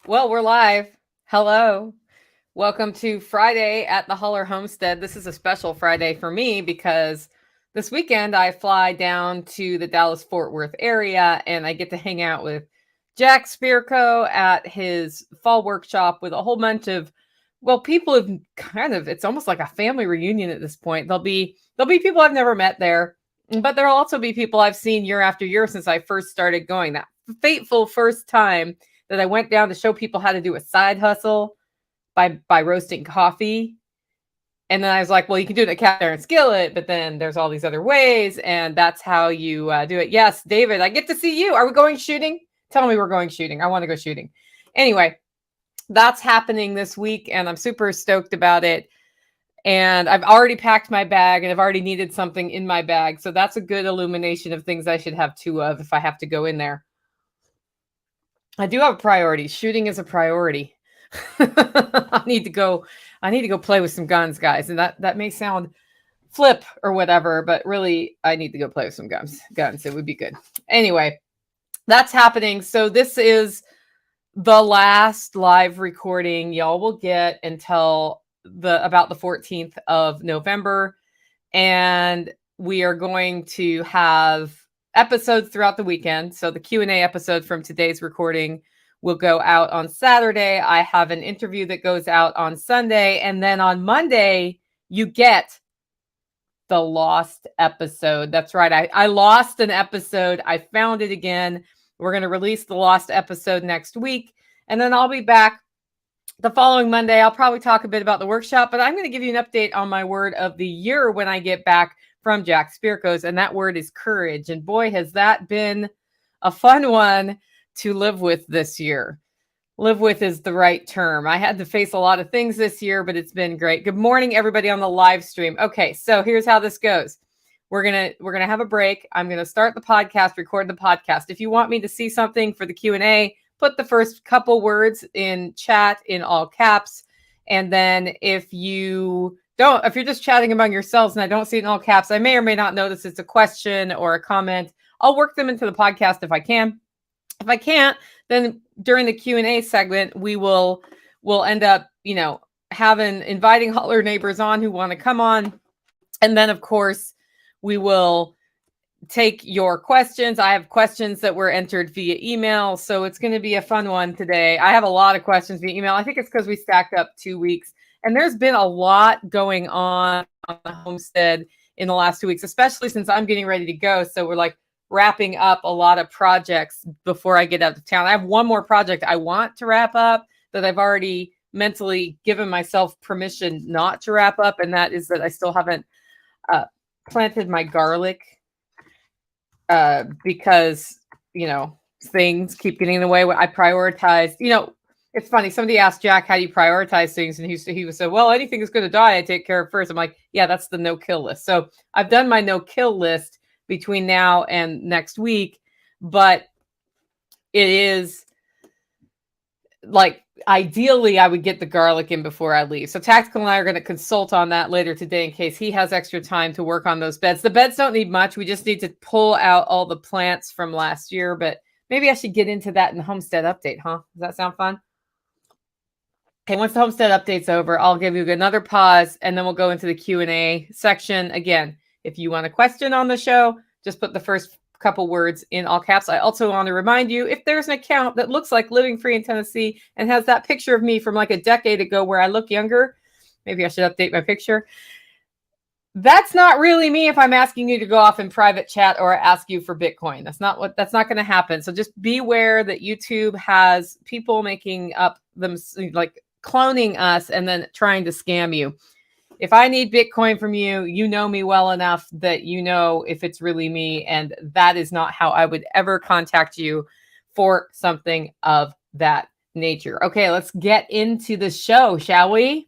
Well, we're live. Hello. Welcome to Friday at the Homestead. This is a special Friday for me because this weekend I fly down to the Dallas-Fort Worth area and I get to hang out with Jack Spirko at his fall workshop with a whole bunch of, people have it's almost like a family reunion at this point. There'll be people I've never met there, but there'll also be people I've seen year after year since I first started going. That fateful first time that I went down to show people how to do a side hustle by roasting coffee. And then I was like, well, you can do it in a cast iron skillet, but then there's all these other ways, and that's how you do it. Yes, David, I get to see you. Are we going shooting? Tell me we're going shooting. I want to go shooting. Anyway, that's happening this week, and I'm super stoked about it. And I've already packed my bag, and I've already needed something in my bag. So that's a good illumination of things I should have two of if I have to go in there. I do have priorities. Shooting is a priority. I need to go play with some guns, guys. And that may sound flip or whatever, but really I need to go play with some guns. It would be good. Anyway, that's happening. So this is the last live recording y'all will get until about the 14th of November. And we are going to have episodes throughout the weekend. So the Q&A episode from today's recording will go out on Saturday. I have an interview that goes out on Sunday. And then on Monday, you get the lost episode. That's right. I lost an episode. I found it again. We're going to release the lost episode next week. And then I'll be back the following Monday. I'll probably talk a bit about the workshop, but I'm going to give you an update on my word of the year when I get back from Jack Spirko's, and that word is courage. And boy, has that been a fun one to live with this year. Live with is the right term. I had to face a lot of things this year, but it's been great. Good morning, everybody on the live stream. Okay, so here's how this goes. We're gonna have a break. I'm gonna start the podcast, record the podcast. If you want me to see something for the Q&A, put the first couple words in chat in all caps. And then if you're just chatting among yourselves and I don't see it in all caps, I may or may not notice it's a question or a comment. I'll work them into the podcast if I can. If I can't, then during the Q&A segment, we'll end up, inviting holler neighbors on who want to come on. And then, of course, we will take your questions. I have questions that were entered via email, so it's going to be a fun one today. I have a lot of questions via email. I think it's because we stacked up 2 weeks. And there's been a lot going on the Homestead in the last 2 weeks, especially since I'm getting ready to go. So we're like wrapping up a lot of projects before I get out of town. I have one more project I want to wrap up that I've already mentally given myself permission not to wrap up. And that is that I still haven't planted my garlic because, things keep getting in the way. I prioritized, it's funny. Somebody asked Jack, how do you prioritize things? And he was said, well, anything is going to die, I take care of first. I'm like, yeah, that's the no-kill list. So I've done my no-kill list between now and next week, but it is like, ideally I would get the garlic in before I leave. So Tactical and I are going to consult on that later today in case he has extra time to work on those beds. The beds don't need much. We just need to pull out all the plants from last year, but maybe I should get into that in the Homestead update, huh? Does that sound fun? Okay, once the Homestead update's over, I'll give you another pause and then we'll go into the Q&A section. Again, if you want a question on the show, just put the first couple words in all caps. I also want to remind you, if there's an account that looks like Living Free in Tennessee and has that picture of me from like a decade ago where I look younger, maybe I should update my picture. That's not really me if I'm asking you to go off in private chat or ask you for Bitcoin. That's not going to happen. So just beware that YouTube has people making up them, like cloning us and then trying to scam you. If I need Bitcoin from you, you know me well enough that you know if it's really me, and that is not how I would ever contact you for something of that nature. Okay, let's get into the show, shall we?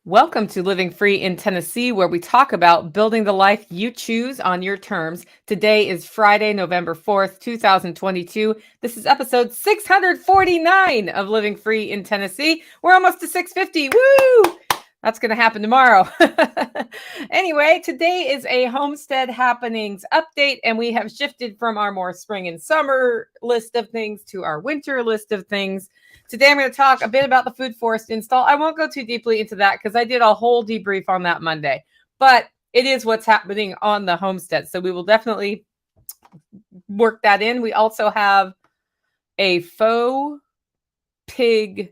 Welcome to Living Free in Tennessee, where we talk about building the life you choose on your terms. Today is Friday, November 4th, 2022. This is episode 649 of Living Free in Tennessee. We're almost to 650. Woo! That's going to happen tomorrow. Anyway, today is a Homestead Happenings update, and we have shifted from our more spring and summer list of things to our winter list of things. Today, I'm going to talk a bit about the food forest install. I won't go too deeply into that because I did a whole debrief on that Monday, but it is what's happening on the homestead. So we will definitely work that in. We also have a faux pig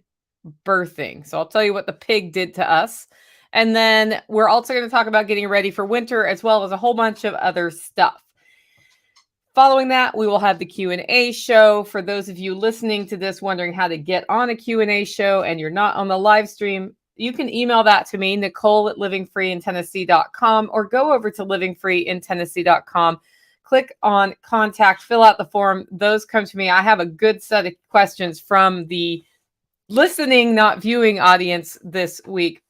birthing. So I'll tell you what the pig did to us. And then we're also going to talk about getting ready for winter, as well as a whole bunch of other stuff. Following that, we will have the Q&A show. For those of you listening to this wondering how to get on a Q&A show and you're not on the live stream, you can email that to me, Nicole@livingfreeintennessee.com, or go over to livingfreeintennessee.com. Click on contact, fill out the form. Those come to me. I have a good set of questions from the listening, not viewing audience this week.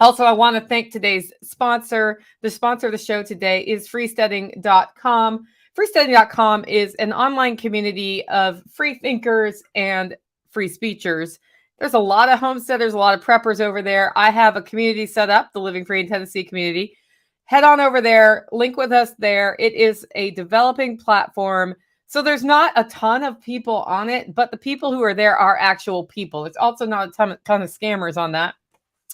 Also, I want to thank today's sponsor. The sponsor of the show today is freesteading.com. Freesteading.com is an online community of free thinkers and free speechers. There's a lot of homesteaders, a lot of preppers over there. I have a community set up, the Living Free in Tennessee community. Head on over there, link with us there. It is a developing platform. So there's not a ton of people on it, but the people who are there are actual people. It's also not a ton of scammers on that.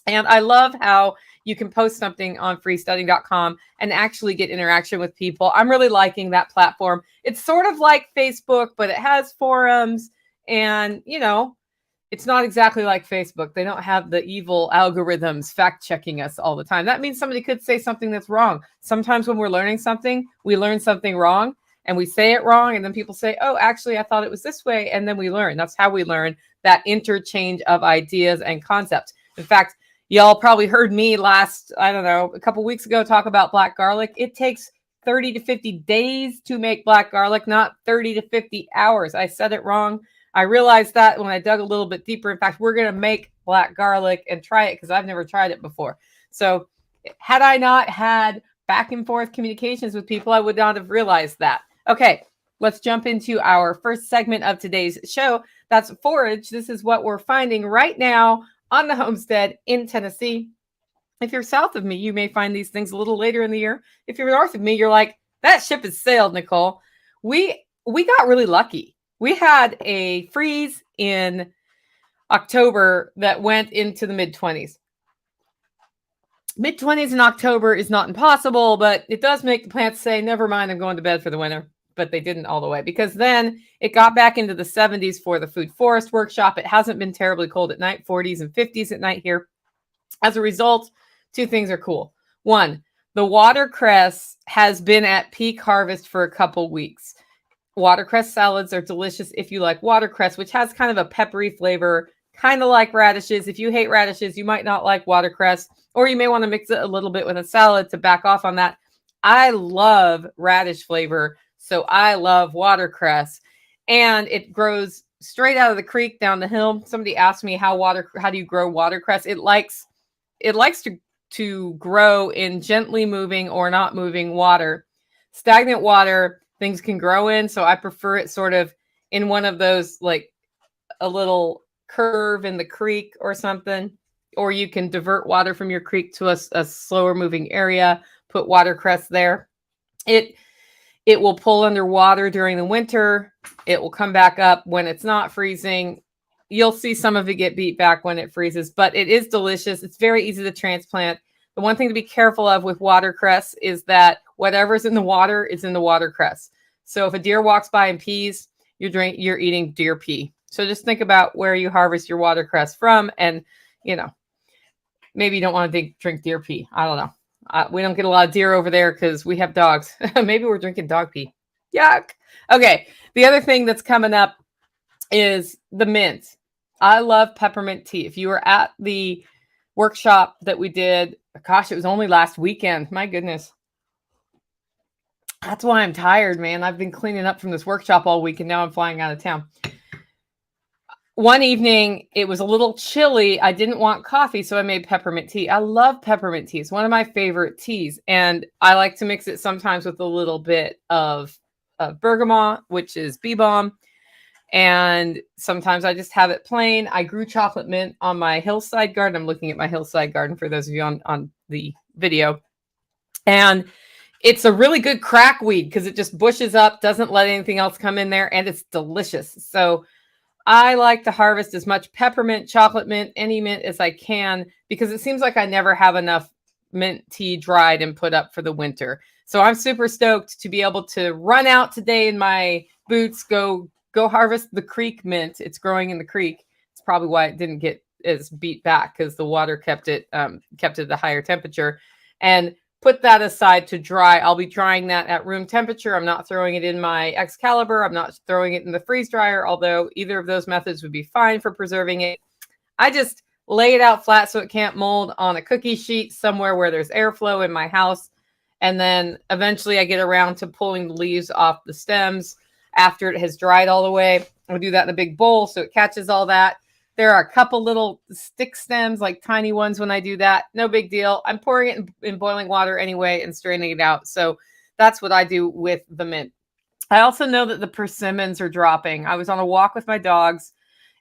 And I love how you can post something on freesteading.com and actually get interaction with people. I'm really liking that platform. It's sort of like Facebook, but it has forums, and, you know, it's not exactly like Facebook. They don't have the evil algorithms fact checking us all the time. That means somebody could say something that's wrong. Sometimes when we're learning something, we learn something wrong and we say it wrong. And then people say, oh, actually, I thought it was this way. And then we learn. That's how we learn, that interchange of ideas and concepts. In fact, y'all probably heard me a couple weeks ago talk about black garlic. It takes 30 to 50 days to make black garlic, not 30 to 50 hours. I said it wrong. I realized that when I dug a little bit deeper. In fact, we're going to make black garlic and try it because I've never tried it before. So had I not had back and forth communications with people, I would not have realized that. Okay, let's jump into our first segment of today's show. That's forage. This is what we're finding right now on the homestead in Tennessee. If you're south of me, you may find these things a little later in the year. If you're north of me, you're like, that ship has sailed, Nicole. We got really lucky. We had a freeze in October that went into the mid-20s. Mid-20s in October is not impossible, but it does make the plants say, never mind, I'm going to bed for the winter. But they didn't all the way, because then it got back into the 70s for the food forest workshop. It hasn't been terribly cold at night, 40s and 50s at night here. As a result, two things are cool. One, the watercress has been at peak harvest for a couple weeks. Watercress salads are delicious if you like watercress, which has kind of a peppery flavor, kind of like radishes. If you hate radishes, you might not like watercress, or you may want to mix it a little bit with a salad to back off on that. I love radish flavor. So I love watercress, and it grows straight out of the creek down the hill. Somebody asked me how do you grow watercress? It likes to grow in gently moving or not moving water. Stagnant water, things can grow in. So I prefer it sort of in one of those, like a little curve in the creek or something, or you can divert water from your creek to a slower moving area, put watercress there. It will pull underwater during the winter. It will come back up when it's not freezing. You'll see some of it get beat back when it freezes, but it is delicious. It's very easy to transplant. The one thing to be careful of with watercress is that whatever's in the water is in the watercress. So if a deer walks by and pees, you're eating deer pee. So just think about where you harvest your watercress from, and, you know, maybe you don't want to drink deer pee. I don't know. We don't get a lot of deer over there because we have dogs. Maybe we're drinking dog pee. Yuck. Okay. The other thing that's coming up is the mint. I love peppermint tea. If you were at the workshop that we did, gosh, it was only last weekend. My goodness. That's why I'm tired, man. I've been cleaning up from this workshop all week, and now I'm flying out of town. One evening, it was a little chilly. I didn't want coffee, so I made peppermint tea. I love peppermint tea. It's one of my favorite teas, and I like to mix it sometimes with a little bit of bergamot, which is bee balm, And sometimes I just have it plain. I grew chocolate mint on my hillside garden. I'm looking at my hillside garden for those of you on the video. And it's a really good crack weed because it just bushes up, doesn't let anything else come in there, and it's delicious. So I like to harvest as much peppermint, chocolate mint, any mint as I can because it seems like I never have enough mint tea dried and put up for the winter. So I'm super stoked to be able to run out today in my boots, go harvest the creek mint. It's growing in the creek. It's probably why it didn't get as beat back because the water kept it at a higher temperature, and put that aside to dry. I'll be drying that at room temperature. I'm not throwing it in my Excalibur. I'm not throwing it in the freeze dryer, although either of those methods would be fine for preserving it. I just lay it out flat so it can't mold on a cookie sheet somewhere where there's airflow in my house. And then eventually I get around to pulling the leaves off the stems after it has dried all the way. I'll do that in a big bowl so it catches all that. There are a couple little stick stems, like tiny ones when I do that. No big deal. I'm pouring it in boiling water anyway and straining it out. So that's what I do with the mint. I also know that the persimmons are dropping. I was on a walk with my dogs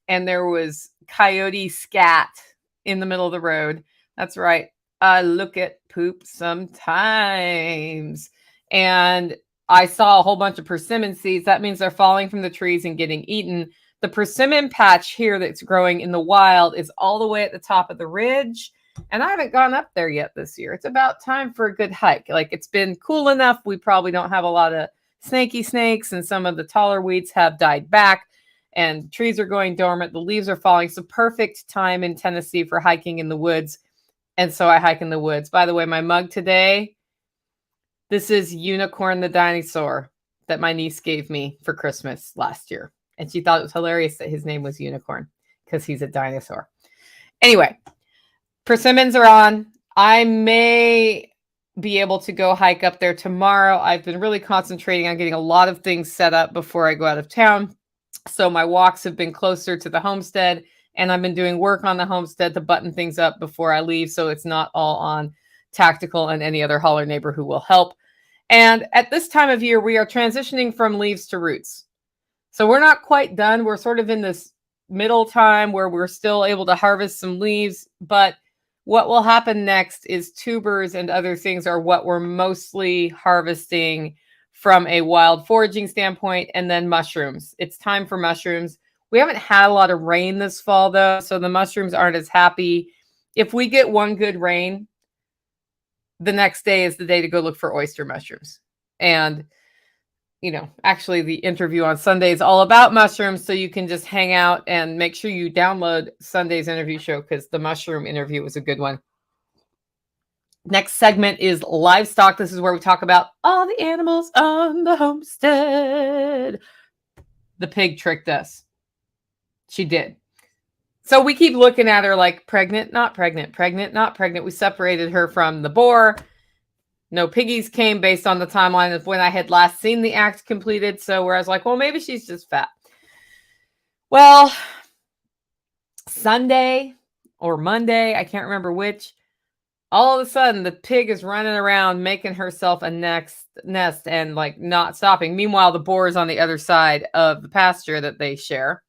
and there was coyote scat in the middle of the road. That's right. I look at poop sometimes. And I saw a whole bunch of persimmon seeds. That means they're falling from the trees and getting eaten. The persimmon patch here that's growing in the wild is all the way at the top of the ridge. And I haven't gone up there yet this year. It's about time for a good hike. Like, it's been cool enough. We probably don't have a lot of snaky snakes, and some of the taller weeds have died back and trees are going dormant. The leaves are falling. It's a perfect time in Tennessee for hiking in the woods. And so I hike in the woods. By the way, my mug today, this is Unicorn the dinosaur that my niece gave me for Christmas last year. And she thought it was hilarious that his name was Unicorn because he's a dinosaur. Anyway, persimmons are on. I may be able to go hike up there tomorrow. I've been really concentrating on getting a lot of things set up before I go out of town. So my walks have been closer to the homestead, and I've been doing work on the homestead to button things up before I leave. So it's not all on Tactical and any other holler neighbor who will help. And at this time of year, we are transitioning from leaves to roots. So we're not quite done. We're sort of in this middle time where we're still able to harvest some leaves. But what will happen next is tubers and other things are what we're mostly harvesting from a wild foraging standpoint, and then mushrooms. It's time for mushrooms. We haven't had a lot of rain this fall, though, so the mushrooms aren't as happy. If we get one good rain, the next day is the day to go look for oyster mushrooms. And actually the interview on Sunday is all about mushrooms, so you can just hang out and make sure you download Sunday's interview show because the mushroom interview was a good one. Next segment is livestock. This is where we talk about all the animals on the homestead. The pig tricked us. She did. So we keep looking at her like pregnant, not pregnant, pregnant, not pregnant. We separated her from the boar. No piggies came based on the timeline of when I had last seen the act completed. So where I was like, well, maybe she's just fat. Well, Sunday or Monday, I can't remember which, all of a sudden the pig is running around making herself a nest and like not stopping. Meanwhile, the boar is on the other side of the pasture that they share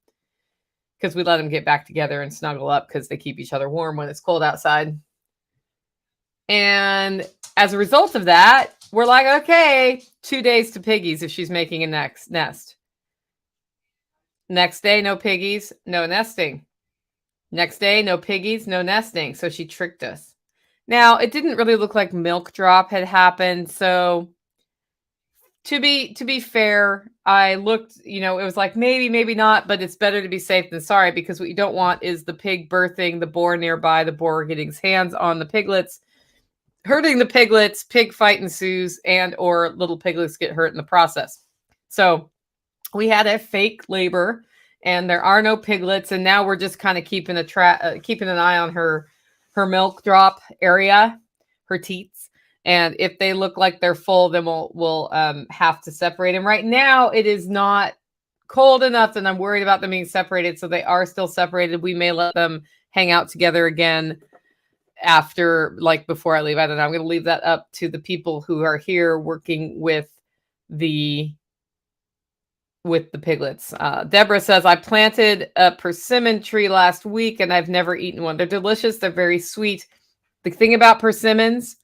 because we let them get back together and snuggle up because they keep each other warm when it's cold outside. And as a result of that, we're like, okay, 2 days to piggies if she's making a nest. Next day, no piggies, no nesting. Next day, no piggies, no nesting. So she tricked us. Now, it didn't really look like milk drop had happened. So to be fair, I looked, it was like maybe not, but it's better to be safe than sorry, because what you don't want is the pig birthing the boar nearby, the boar getting his hands on the piglets, hurting the piglets, pig fight ensues, and or little piglets get hurt in the process. So we had a fake labor and there are no piglets. And now we're just kind of keeping an eye on her milk drop area, her teats. And if they look like they're full, then we'll have to separate them. Right now, it is not cold enough that I'm worried about them being separated. So they are still separated. We may let them hang out together again before I leave. I don't know. I'm going to leave that up to the people who are here working with the with the piglets. Deborah says, I planted a persimmon tree last week and I've never eaten one. They're delicious. They're very sweet. The thing about persimmons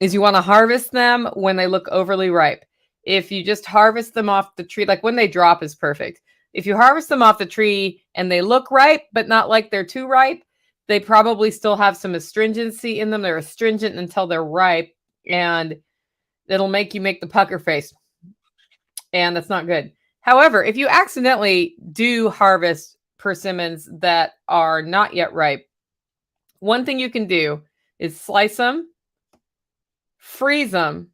is you want to harvest them when they look overly ripe. If you just harvest them off the tree, like when they drop is perfect. If you harvest them off the tree and they look ripe, but not like they're too ripe, they probably still have some astringency in them. They're astringent until they're ripe, and it'll make you make the pucker face. And that's not good. However, if you accidentally do harvest persimmons that are not yet ripe, one thing you can do is slice them, freeze them,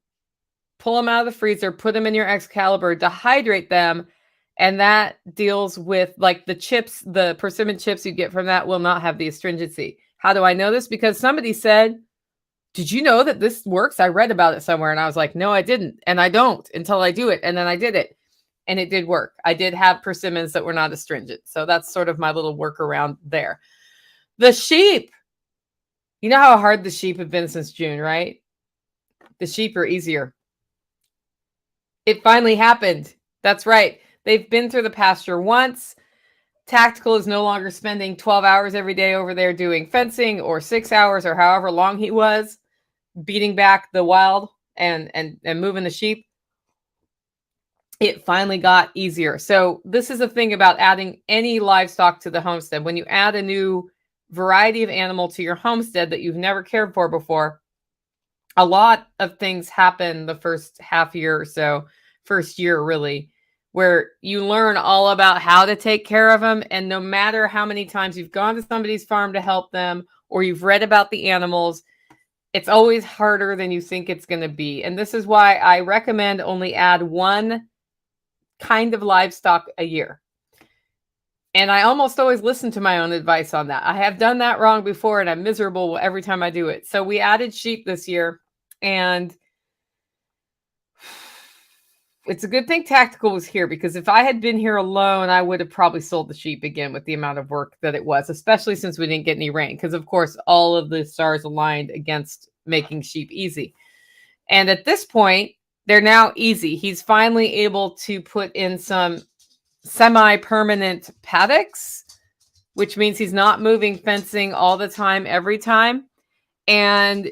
pull them out of the freezer, put them in your Excalibur, dehydrate them, and that deals with like the chips, the persimmon chips you get from that will not have the astringency. How do I know this? Because somebody said, did you know that this works? I read about it somewhere and I was like, no, I didn't. And I don't until I do it. And then I did it and it did work. I did have persimmons that were not astringent. So that's sort of my little workaround there. The sheep, you know how hard the sheep have been since June, right? The sheep are easier. It finally happened. That's right. They've been through the pasture once. Tactical is no longer spending 12 hours every day over there doing fencing, or 6 hours, or however long he was beating back the wild and moving the sheep. It finally got easier. So this is the thing about adding any livestock to the homestead. When you add a new variety of animal to your homestead that you've never cared for before, a lot of things happen the first half year or so, first year really, where you learn all about how to take care of them. And no matter how many times you've gone to somebody's farm to help them, or you've read about the animals, it's always harder than you think it's going to be. And this is why I recommend only add one kind of livestock a year. And I almost always listen to my own advice on that. I have done that wrong before and I'm miserable every time I do it. So we added sheep this year, and it's a good thing Tactical was here, because if I had been here alone, I would have probably sold the sheep again with the amount of work that it was, especially since we didn't get any rain, because of course all of the stars aligned against making sheep easy. And at this point, they're now easy. He's finally able to put in some semi-permanent paddocks, which means he's not moving fencing all the time, every time. And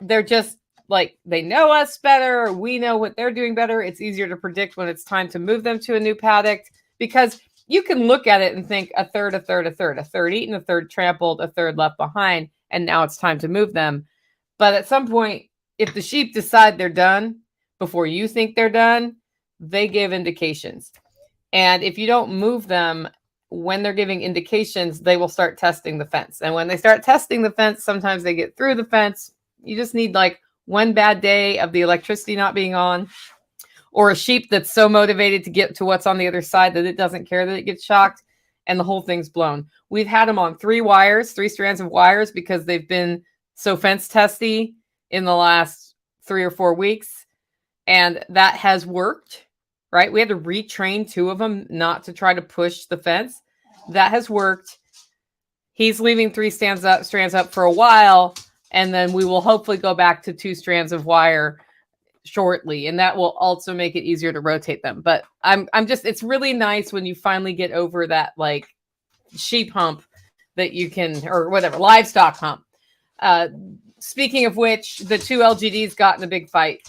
they're just like, they know us better. We know what they're doing better. It's easier to predict when it's time to move them to a new paddock, because you can look at it and think a third eaten, a third trampled, a third left behind, and now it's time to move them. But at some point, if the sheep decide they're done before you think they're done, they give indications. And if you don't move them when they're giving indications, they will start testing the fence. And when they start testing the fence, sometimes they get through the fence. You just need like one bad day of the electricity not being on, or a sheep that's so motivated to get to what's on the other side that it doesn't care that it gets shocked, and the whole thing's blown. We've had them on three strands of wires, because they've been so fence testy in the last 3 or 4 weeks. And that has worked, right? We had to retrain 2 of them not to try to push the fence. That has worked. He's leaving 3 strands up for a while, and then we will hopefully go back to 2 strands of wire shortly, and that will also make it easier to rotate them. But I'm just, it's really nice when you finally get over that like sheep hump that you can, or whatever, livestock hump. Speaking of which, the 2 LGDs got in a big fight,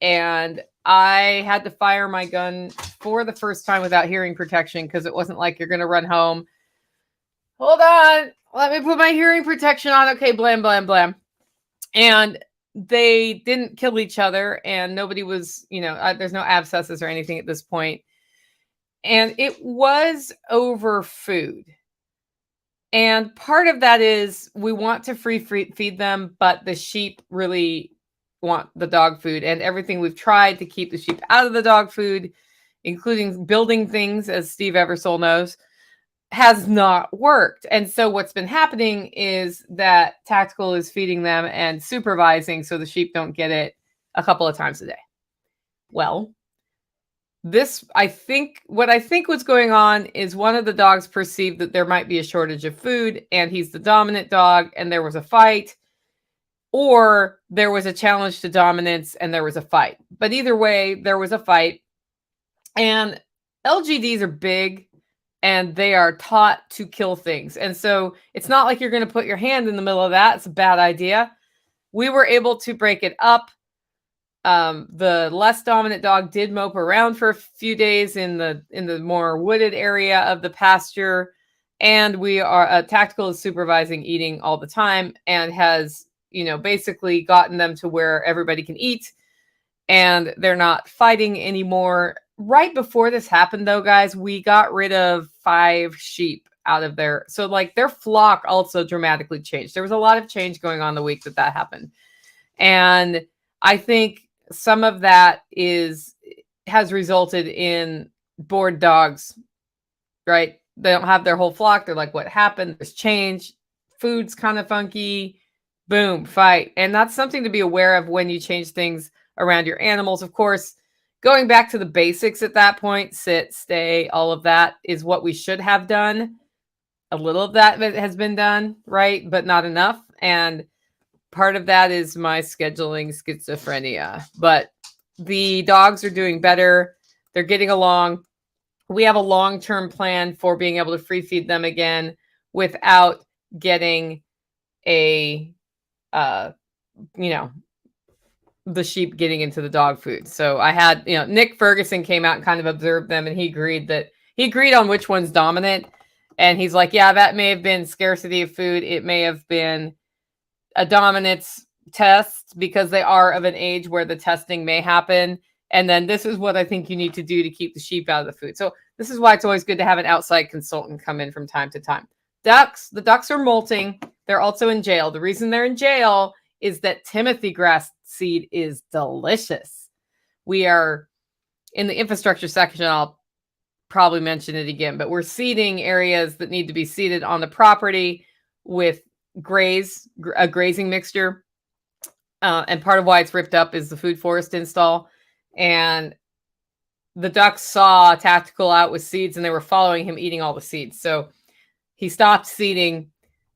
and I had to fire my gun for the first time without hearing protection, because it wasn't like you're going to run home. Hold on. Let me put my hearing protection on. Okay, blam, blam, blam. And they didn't kill each other, and nobody was, there's no abscesses or anything at this point. And it was over food. And part of that is we want to free feed them, but the sheep really want the dog food, and everything we've tried to keep the sheep out of the dog food, including building things, as Steve Eversole knows, has not worked. And so what's been happening is that Tactical is feeding them and supervising so the sheep don't get it a couple of times a day. Well, what I think was going on is one of the dogs perceived that there might be a shortage of food, and he's the dominant dog, and there was a fight, or there was a challenge to dominance and there was a fight. But either way, there was a fight, And LGDs are big and they are taught to kill things. And so it's not like you're going to put your hand in the middle of that. It's a bad idea. We were able to break it up. The less dominant dog did mope around for a few days in the more wooded area of the pasture. And we are Tactical is supervising eating all the time and has, basically gotten them to where everybody can eat and they're not fighting anymore. Right before this happened, though, guys, we got rid of 5 sheep out of there. So, like, their flock also dramatically changed. There was a lot of change going on the week that happened. And I think some of that has resulted in bored dogs, right? They don't have their whole flock. They're like, what happened? There's change. Food's kind of funky. Boom, fight. And that's something to be aware of when you change things around your animals. Of course, going back to the basics at that point, sit, stay, all of that is what we should have done. A little of that has been done, right? But not enough. And part of that is my scheduling schizophrenia. But the dogs are doing better. They're getting along. We have a long-term plan for being able to free feed them again without getting the sheep getting into the dog food. So I had, Nick Ferguson came out and kind of observed them, and he agreed on which one's dominant. And he's like, yeah, that may have been scarcity of food. It may have been a dominance test because they are of an age where the testing may happen. And then this is what I think you need to do to keep the sheep out of the food. So this is why it's always good to have an outside consultant come in from time to time. The ducks are molting. They're also in jail. The reason they're in jail is that Timothy grass seed is delicious. We are in the infrastructure section. I'll probably mention it again, but we're seeding areas that need to be seeded on the property with a grazing mixture. And part of why it's ripped up is the food forest install. And the ducks saw Tactical out with seeds and they were following him eating all the seeds. So he stopped seeding,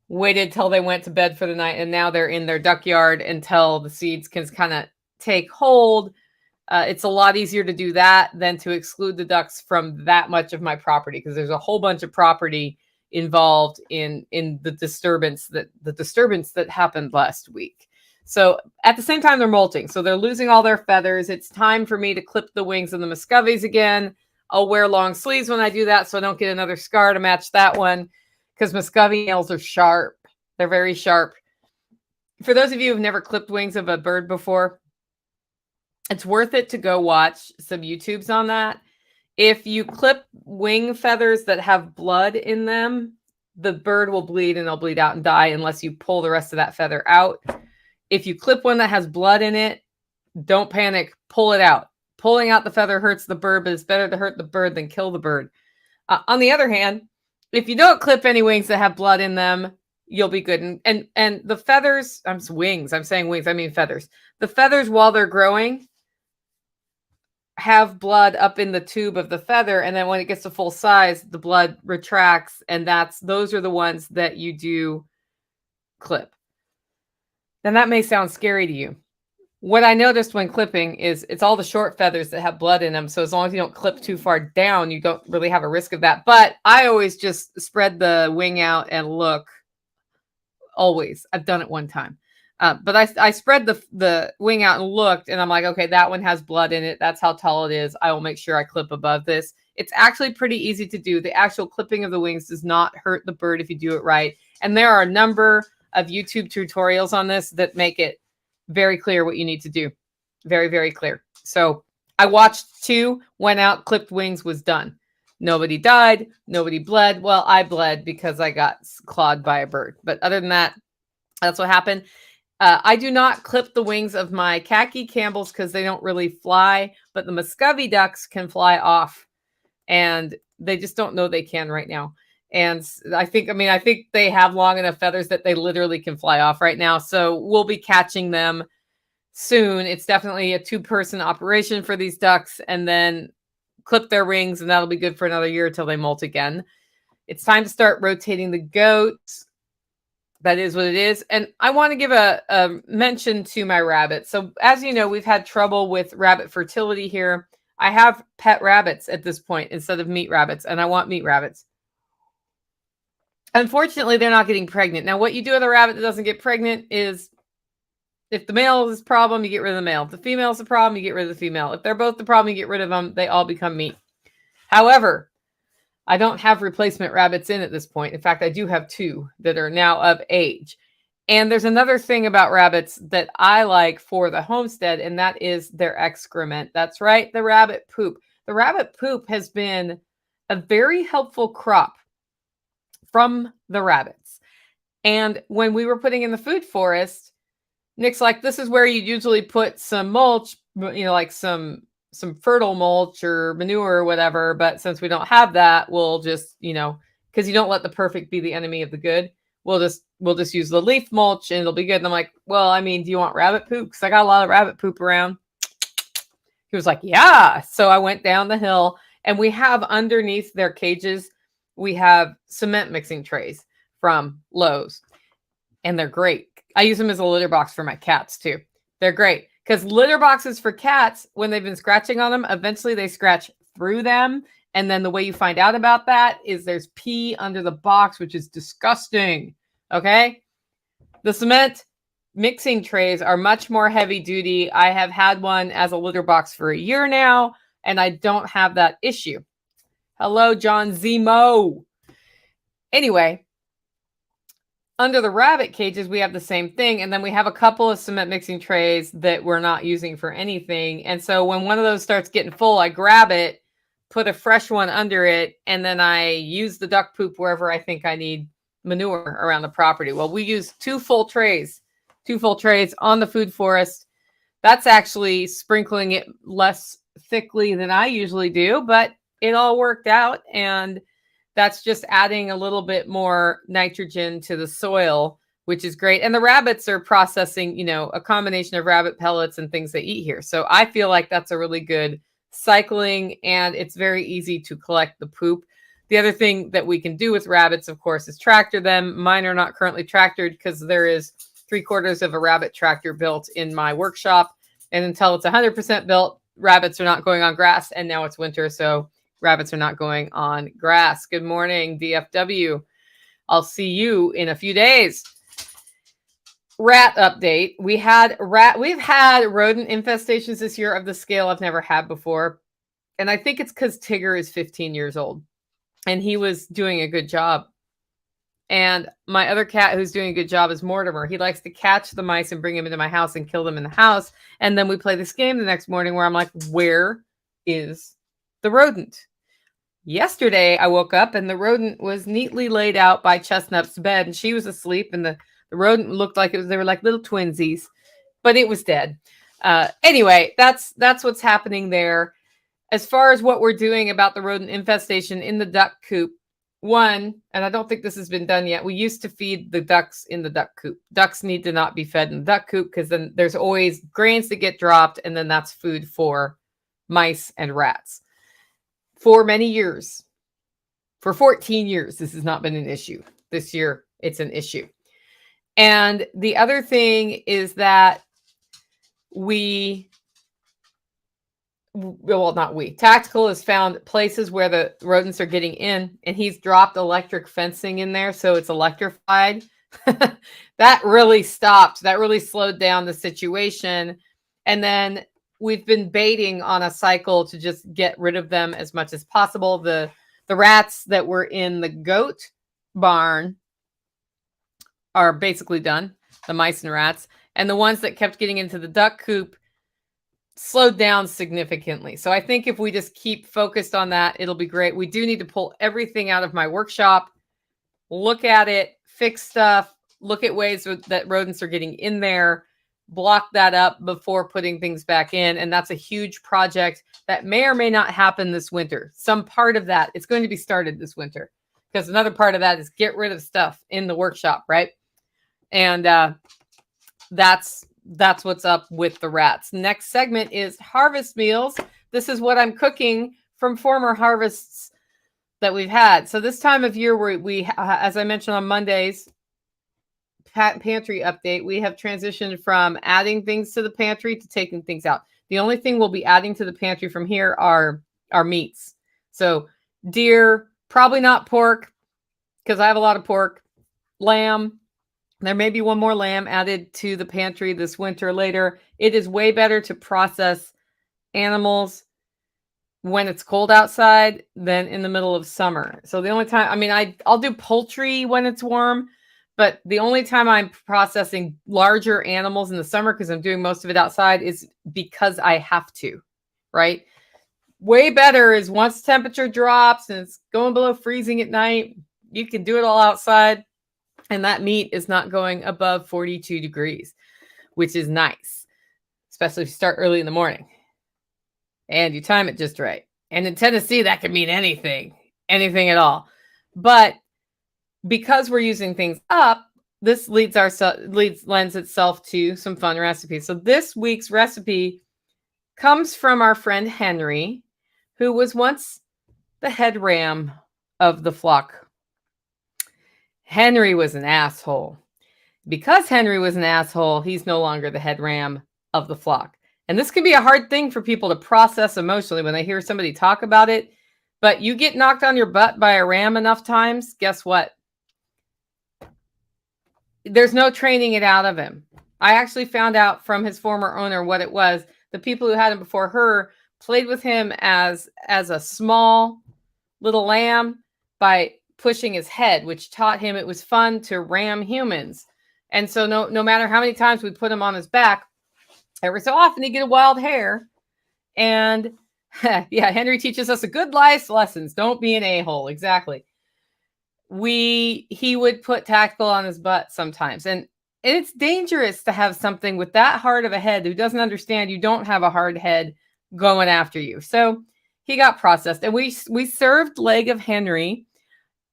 waited till they went to bed for the night, and now they're in their duck yard until the seeds can kind of take hold. It's a lot easier to do that than to exclude the ducks from that much of my property because there's a whole bunch of property involved in the disturbance that happened last week. So at the same time, they're molting. So they're losing all their feathers. It's time for me to clip the wings of the Muscovies again. I'll wear long sleeves when I do that so I don't get another scar to match that one because Muscovy nails are sharp. They're very sharp. For those of you who've never clipped wings of a bird before, it's worth it to go watch some YouTubes on that. If you clip wing feathers that have blood in them, the bird will bleed and they'll bleed out and die unless you pull the rest of that feather out. If you clip one that has blood in it, don't panic, pull it out. Pulling out the feather hurts the bird, but it's better to hurt the bird than kill the bird. On the other hand, if you don't clip any wings that have blood in them, you'll be good. And the feathers, I'm saying wings, I mean feathers. The feathers, while they're growing, have blood up in the tube of the feather, and then when it gets to full size, the blood retracts, and those are the ones that you do clip. Then that may sound scary to you. What I noticed when clipping is it's all the short feathers that have blood in them. So as long as you don't clip too far down, you don't really have a risk of that. But I always just spread the wing out and look. Always. I've done it one time. But I spread the wing out and looked, and I'm like, okay, that one has blood in it. That's how tall it is. I will make sure I clip above this. It's actually pretty easy to do. The actual clipping of the wings does not hurt the bird if you do it right. And there are a number of YouTube tutorials on this that make it very clear what you need to do. Very, very clear. So I watched 2, went out, clipped wings, was done. Nobody died. Nobody bled. Well, I bled because I got clawed by a bird. But other than that, that's what happened. I do not clip the wings of my khaki Campbells because they don't really fly, but the Muscovy ducks can fly off, and they just don't know they can right now. And I think they have long enough feathers that they literally can fly off right now. So we'll be catching them soon. It's definitely a 2-person operation for these ducks, and then clip their wings, and that'll be good for another year until they molt again. It's time to start rotating the goats. That is what it is. And I want to give a mention to my rabbits. So as you know, we've had trouble with rabbit fertility here. I have pet rabbits at this point instead of meat rabbits, and I want meat rabbits. Unfortunately, they're not getting pregnant. Now, what you do with a rabbit that doesn't get pregnant is, if the male is a problem, you get rid of the male. If the female is a problem, you get rid of the female. If they're both the problem, you get rid of them. They all become meat. However, I don't have replacement rabbits in at this point. In fact, I do have 2 that are now of age. And there's another thing about rabbits that I like for the homestead, and that is their excrement. That's right, the rabbit poop. The rabbit poop has been a very helpful crop from the rabbits. And when we were putting in the food forest, Nick's like, this is where you usually put some mulch, like some fertile mulch or manure or whatever. But since we don't have that, we'll just, because you don't let the perfect be the enemy of the good, we'll just use the leaf mulch and it'll be good. And I'm like, well, I mean, do you want rabbit poop? Because I got a lot of rabbit poop around. He was like, yeah. So I went down the hill, and we have underneath their cages, we have cement mixing trays from Lowe's, and they're great. I use them as a litter box for my cats too. They're great because litter boxes for cats, when they've been scratching on them, eventually they scratch through them. And then the way you find out about that is there's pee under the box, which is disgusting. Okay. The cement mixing trays are much more heavy duty. I have had one as a litter box for a year now, and I don't have that issue. Hello, John Zemo. Anyway, under the rabbit cages, we have the same thing. And then we have a couple of cement mixing trays that we're not using for anything. And so when one of those starts getting full, I grab it, put a fresh one under it, and then I use the duck poop wherever I think I need manure around the property. Well, we use 2 full trays on the food forest. That's actually sprinkling it less thickly than I usually do, but it all worked out. And that's just adding a little bit more nitrogen to the soil, which is great. And the rabbits are processing, a combination of rabbit pellets and things they eat here. So I feel like that's a really good cycling, and it's very easy to collect the poop. The other thing that we can do with rabbits, of course, is tractor them. Mine are not currently tractored because there is 3/4 of a rabbit tractor built in my workshop. And until it's 100% built, rabbits are not going on grass. And now it's winter, so rabbits are not going on grass. Good morning, DFW. I'll see you in a few days. Rat update. We've had rodent infestations this year of the scale I've never had before. And I think it's because Tigger is 15 years old and he was doing a good job. And my other cat who's doing a good job is Mortimer. He likes to catch the mice and bring them into my house and kill them in the house. And then we play this game the next morning where I'm like, where is the rodent? Yesterday, I woke up and the rodent was neatly laid out by Chestnut's bed, and she was asleep, and the rodent looked like they were like little twinsies, but it was dead. Anyway, that's what's happening there. As far as what we're doing about the rodent infestation in the duck coop, and I don't think this has been done yet, we used to feed the ducks in the duck coop. Ducks need to not be fed in the duck coop because then there's always grains that get dropped, and then that's food for mice and rats. For many years, for 14 years, this has not been an issue. This year, it's an issue. And the other thing is that Tactical has found places where the rodents are getting in, and he's dropped electric fencing in there, so it's electrified. That really slowed down the situation. And then we've been baiting on a cycle to just get rid of them as much as possible. The rats that were in the goat barn are basically done, the mice and rats. And the ones that kept getting into the duck coop slowed down significantly. So I think if we just keep focused on that, it'll be great. We do need to pull everything out of my workshop, look at it, fix stuff, look at ways that rodents are getting in there, block that up before putting things back in. And that's a huge project that may or may not happen this winter. Some part of that is going to be started this winter, because another part of that is get rid of stuff in the workshop, right? And that's what's up with the rats. Next segment is harvest meals. This is what I'm cooking from former harvests that we've had. So this time of year, we as I mentioned on Mondays, pantry update, we have transitioned from adding things to the pantry to taking things out. The only thing we'll be adding to the pantry from here are our meats. So deer, probably not pork because I have a lot of pork, lamb. There may be one more lamb added to the pantry this winter later. It is way better to process animals when it's cold outside than in the middle of summer. So the only time, I mean, I'll do poultry when it's warm, but the only time I'm processing larger animals in the summer, because I'm doing most of it outside, is because I have to, right? Way better is once temperature drops and it's going below freezing at night, you can do it all outside. And that meat is not going above 42 degrees, which is nice, especially if you start early in the morning and you time it just right. And in Tennessee, that could mean anything at all. But because we're using things up, this lends itself to some fun recipes. So this week's recipe comes from our friend Henry, who was once the head ram of the flock. Henry was an asshole. Because Henry was an asshole, he's no longer the head ram of the flock. And this can be a hard thing for people to process emotionally when they hear somebody talk about it. But you get knocked on your butt by a ram enough times, guess what? There's no training it out of him. I actually found out from his former owner what it was. The people who had him before her played with him as a small little lamb by pushing his head, which taught him it was fun to ram humans. And so no matter how many times we put him on his back, every so often he'd get a wild hair. And yeah, Henry teaches us a good life lessons. Don't be an a-hole. Exactly. He would put tactical on his butt sometimes. And it's dangerous to have something with that hard of a head who doesn't understand you don't have a hard head going after you. So he got processed. And we served leg of Henry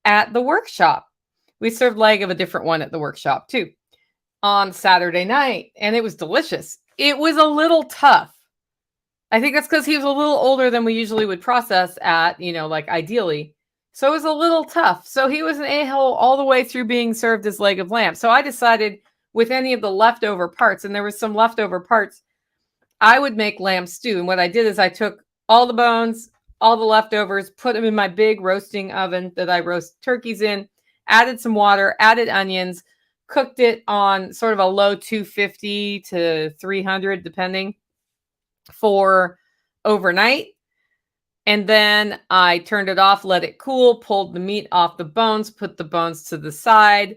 at the workshop. We served leg of a different one at the workshop too on Saturday night. And it was delicious. It was a little tough. I think that's because he was a little older than we usually would process at, like ideally. So it was a little tough. So he was an a-hole all the way through being served as leg of lamb. So I decided with any of the leftover parts, and there was some leftover parts, I would make lamb stew. And what I did is I took all the bones, all the leftovers, put them in my big roasting oven that I roast turkeys in, added some water, added onions, cooked it on sort of a low 250 to 300, depending, for overnight. And then I turned it off, let it cool, pulled the meat off the bones, put the bones to the side,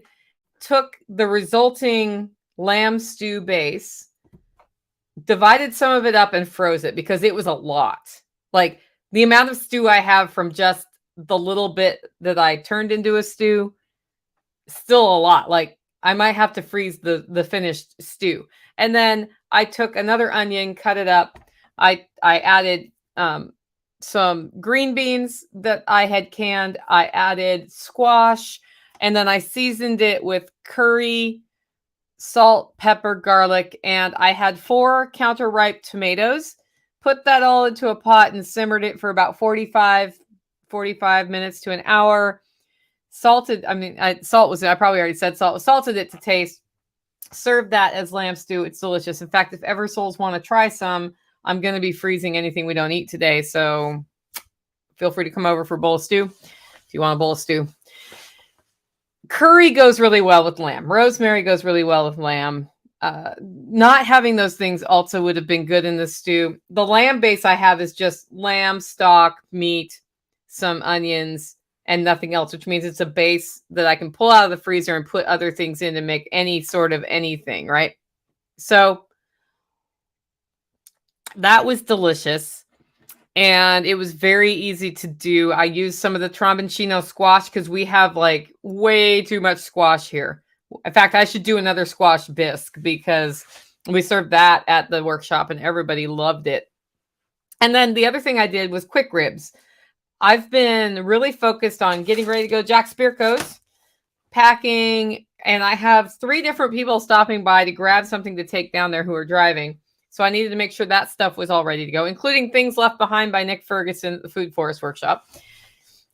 took the resulting lamb stew base, divided some of it up and froze it because it was a lot. Like the amount of stew I have from just the little bit that I turned into a stew, still a lot. Like I might have to freeze the finished stew. And then I took another onion, cut it up. I added some green beans that I had canned. I added squash, and then I seasoned it with curry, salt, pepper, garlic, and I had 4 counter-ripe tomatoes. Put that all into a pot and simmered it for about 45 minutes to an hour. Salted, I probably already said salt. Salted it to taste. Served that as lamb stew. It's delicious. In fact, if ever souls want to try some, I'm going to be freezing anything we don't eat today. So feel free to come over for a bowl of stew if you want a bowl of stew. Curry goes really well with lamb. Rosemary goes really well with lamb. Not having those things also would have been good in the stew. The lamb base I have is just lamb, stock, meat, some onions, and nothing else, which means it's a base that I can pull out of the freezer and put other things in to make any sort of anything, right? So that was delicious. And it was very easy to do. I used some of the tromboncino squash because we have like way too much squash here. In fact, I should do another squash bisque because we served that at the workshop and everybody loved it. And then the other thing I did was quick ribs. I've been really focused on getting ready to go Jack Spirko's, packing, and I have 3 different people stopping by to grab something to take down there who are driving. So I needed to make sure that stuff was all ready to go, including things left behind by Nick Ferguson at the Food Forest Workshop.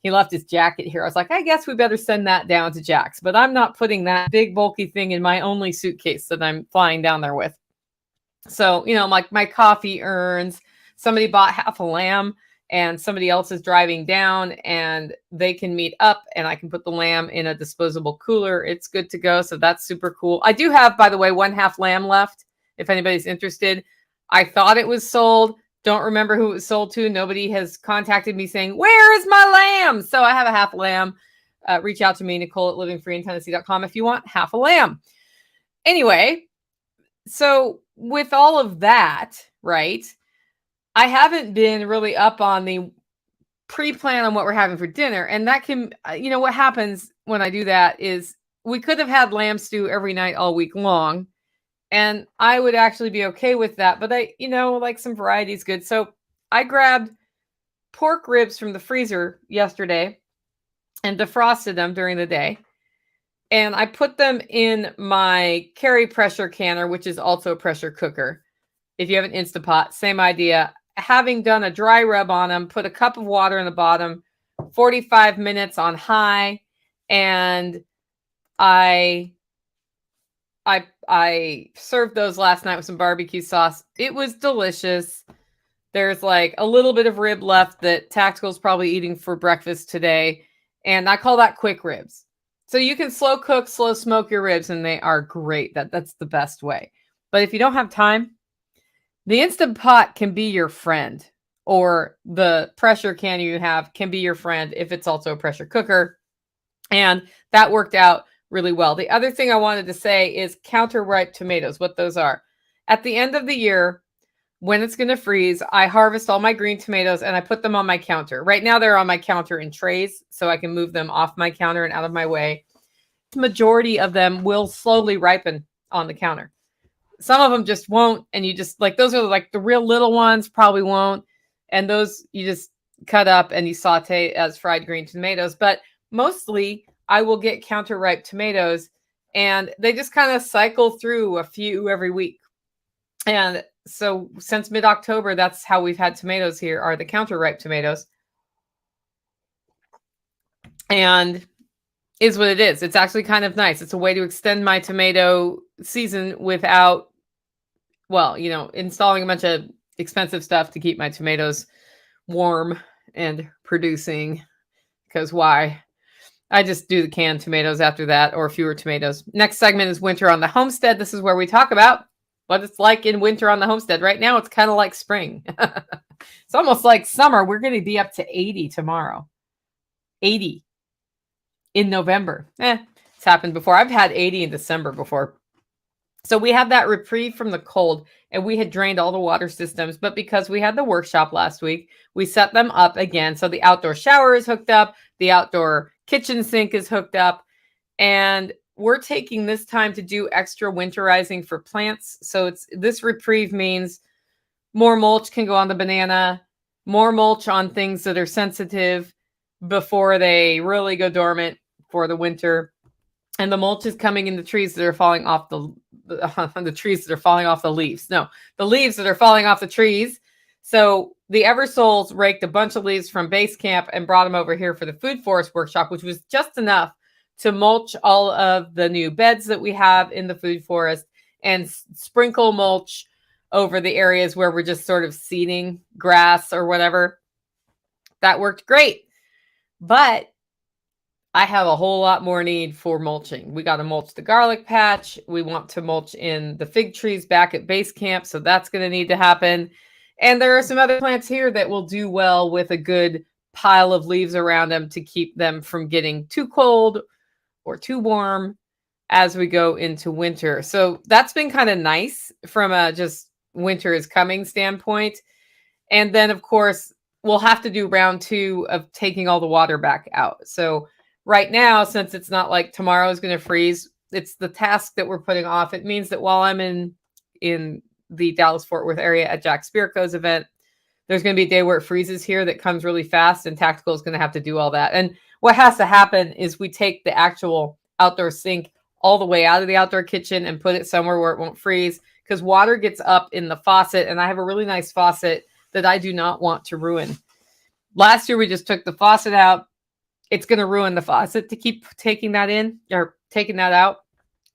He left his jacket here. I was like, I guess we better send that down to Jack's, but I'm not putting that big bulky thing in my only suitcase that I'm flying down there with. So, like my coffee urns, somebody bought half a lamb and somebody else is driving down and they can meet up and I can put the lamb in a disposable cooler. It's good to go. So that's super cool. I do have, by the way, 1/2 lamb left if anybody's interested. I thought it was sold. Don't remember who it was sold to. Nobody has contacted me saying, "Where is my lamb?" So I have a half lamb. Reach out to me, Nicole at livingfreeintennessee.com if you want half a lamb. Anyway, so with all of that, right, I haven't been really up on the pre-plan on what we're having for dinner. And that can, what happens when I do that is we could have had lamb stew every night all week long. And I would actually be okay with that. But like some variety is good. So I grabbed pork ribs from the freezer yesterday and defrosted them during the day. And I put them in my Carry pressure canner, which is also a pressure cooker. If you have an Instapot, same idea. Having done a dry rub on them, put a cup of water in the bottom, 45 minutes on high, and I served those last night with some barbecue sauce. It was delicious. There's like a little bit of rib left that Tactical's probably eating for breakfast today, and I call that quick ribs. So you can slow cook, slow smoke your ribs, and they are great. That's the best way. But if you don't have time, the Instant Pot can be your friend, or the pressure can you have can be your friend if it's also a pressure cooker. And that worked out really well. The other thing I wanted to say is counter-ripe tomatoes, what those are. At the end of the year, when it's going to freeze, I harvest all my green tomatoes and I put them on my counter. Right now, they're on my counter in trays, so I can move them off my counter and out of my way. The majority of them will slowly ripen on the counter. Some of them just won't, and you just, like, those are like the real little ones, probably won't. And those you just cut up and you saute as fried green tomatoes. But mostly, I will get counter-ripe tomatoes, and they just kind of cycle through a few every week. And so since mid-October, that's how we've had tomatoes here, are the counter-ripe tomatoes. And is what it is. It's actually kind of nice. It's a way to extend my tomato season without, installing a bunch of expensive stuff to keep my tomatoes warm and producing. Because why? I just do the canned tomatoes after that, or fewer tomatoes. Next segment is winter on the homestead. This is where we talk about what it's like in winter on the homestead. Right now, it's kind of like spring. It's almost like summer. We're going to be up to 80 tomorrow. 80 in November. It's happened before. I've had 80 in December before. So we had that reprieve from the cold, and we had drained all the water systems. But because we had the workshop last week, we set them up again. So the outdoor shower is hooked up. The outdoor kitchen sink is hooked up. And we're taking this time to do extra winterizing for plants. So this reprieve means more mulch can go on the banana, more mulch on things that are sensitive before they really go dormant for the winter. And the mulch is coming in the trees that are falling off the trees that are falling off the leaves. No, the leaves that are falling off the trees. So the Eversoles raked a bunch of leaves from base camp and brought them over here for the food forest workshop, which was just enough to mulch all of the new beds that we have in the food forest and sprinkle mulch over the areas where we're just sort of seeding grass or whatever. That worked great. But I have a whole lot more need for mulching. We got to mulch the garlic patch. We want to mulch in the fig trees back at base camp. So that's going to need to happen. And there are some other plants here that will do well with a good pile of leaves around them to keep them from getting too cold or too warm as we go into winter. So that's been kind of nice from a just winter is coming standpoint. And then, of course, we'll have to do round 2 of taking all the water back out. So right now, since it's not like tomorrow is going to freeze, it's the task that we're putting off. It means that while I'm in the Dallas-Fort Worth area at Jack Spirko's event, there's going to be a day where it freezes here that comes really fast, and Tactical is going to have to do all that. And what has to happen is we take the actual outdoor sink all the way out of the outdoor kitchen and put it somewhere where it won't freeze, because water gets up in the faucet, and I have a really nice faucet that I do not want to ruin. Last year, we just took the faucet out. It's going to ruin the faucet to keep taking that in or taking that out.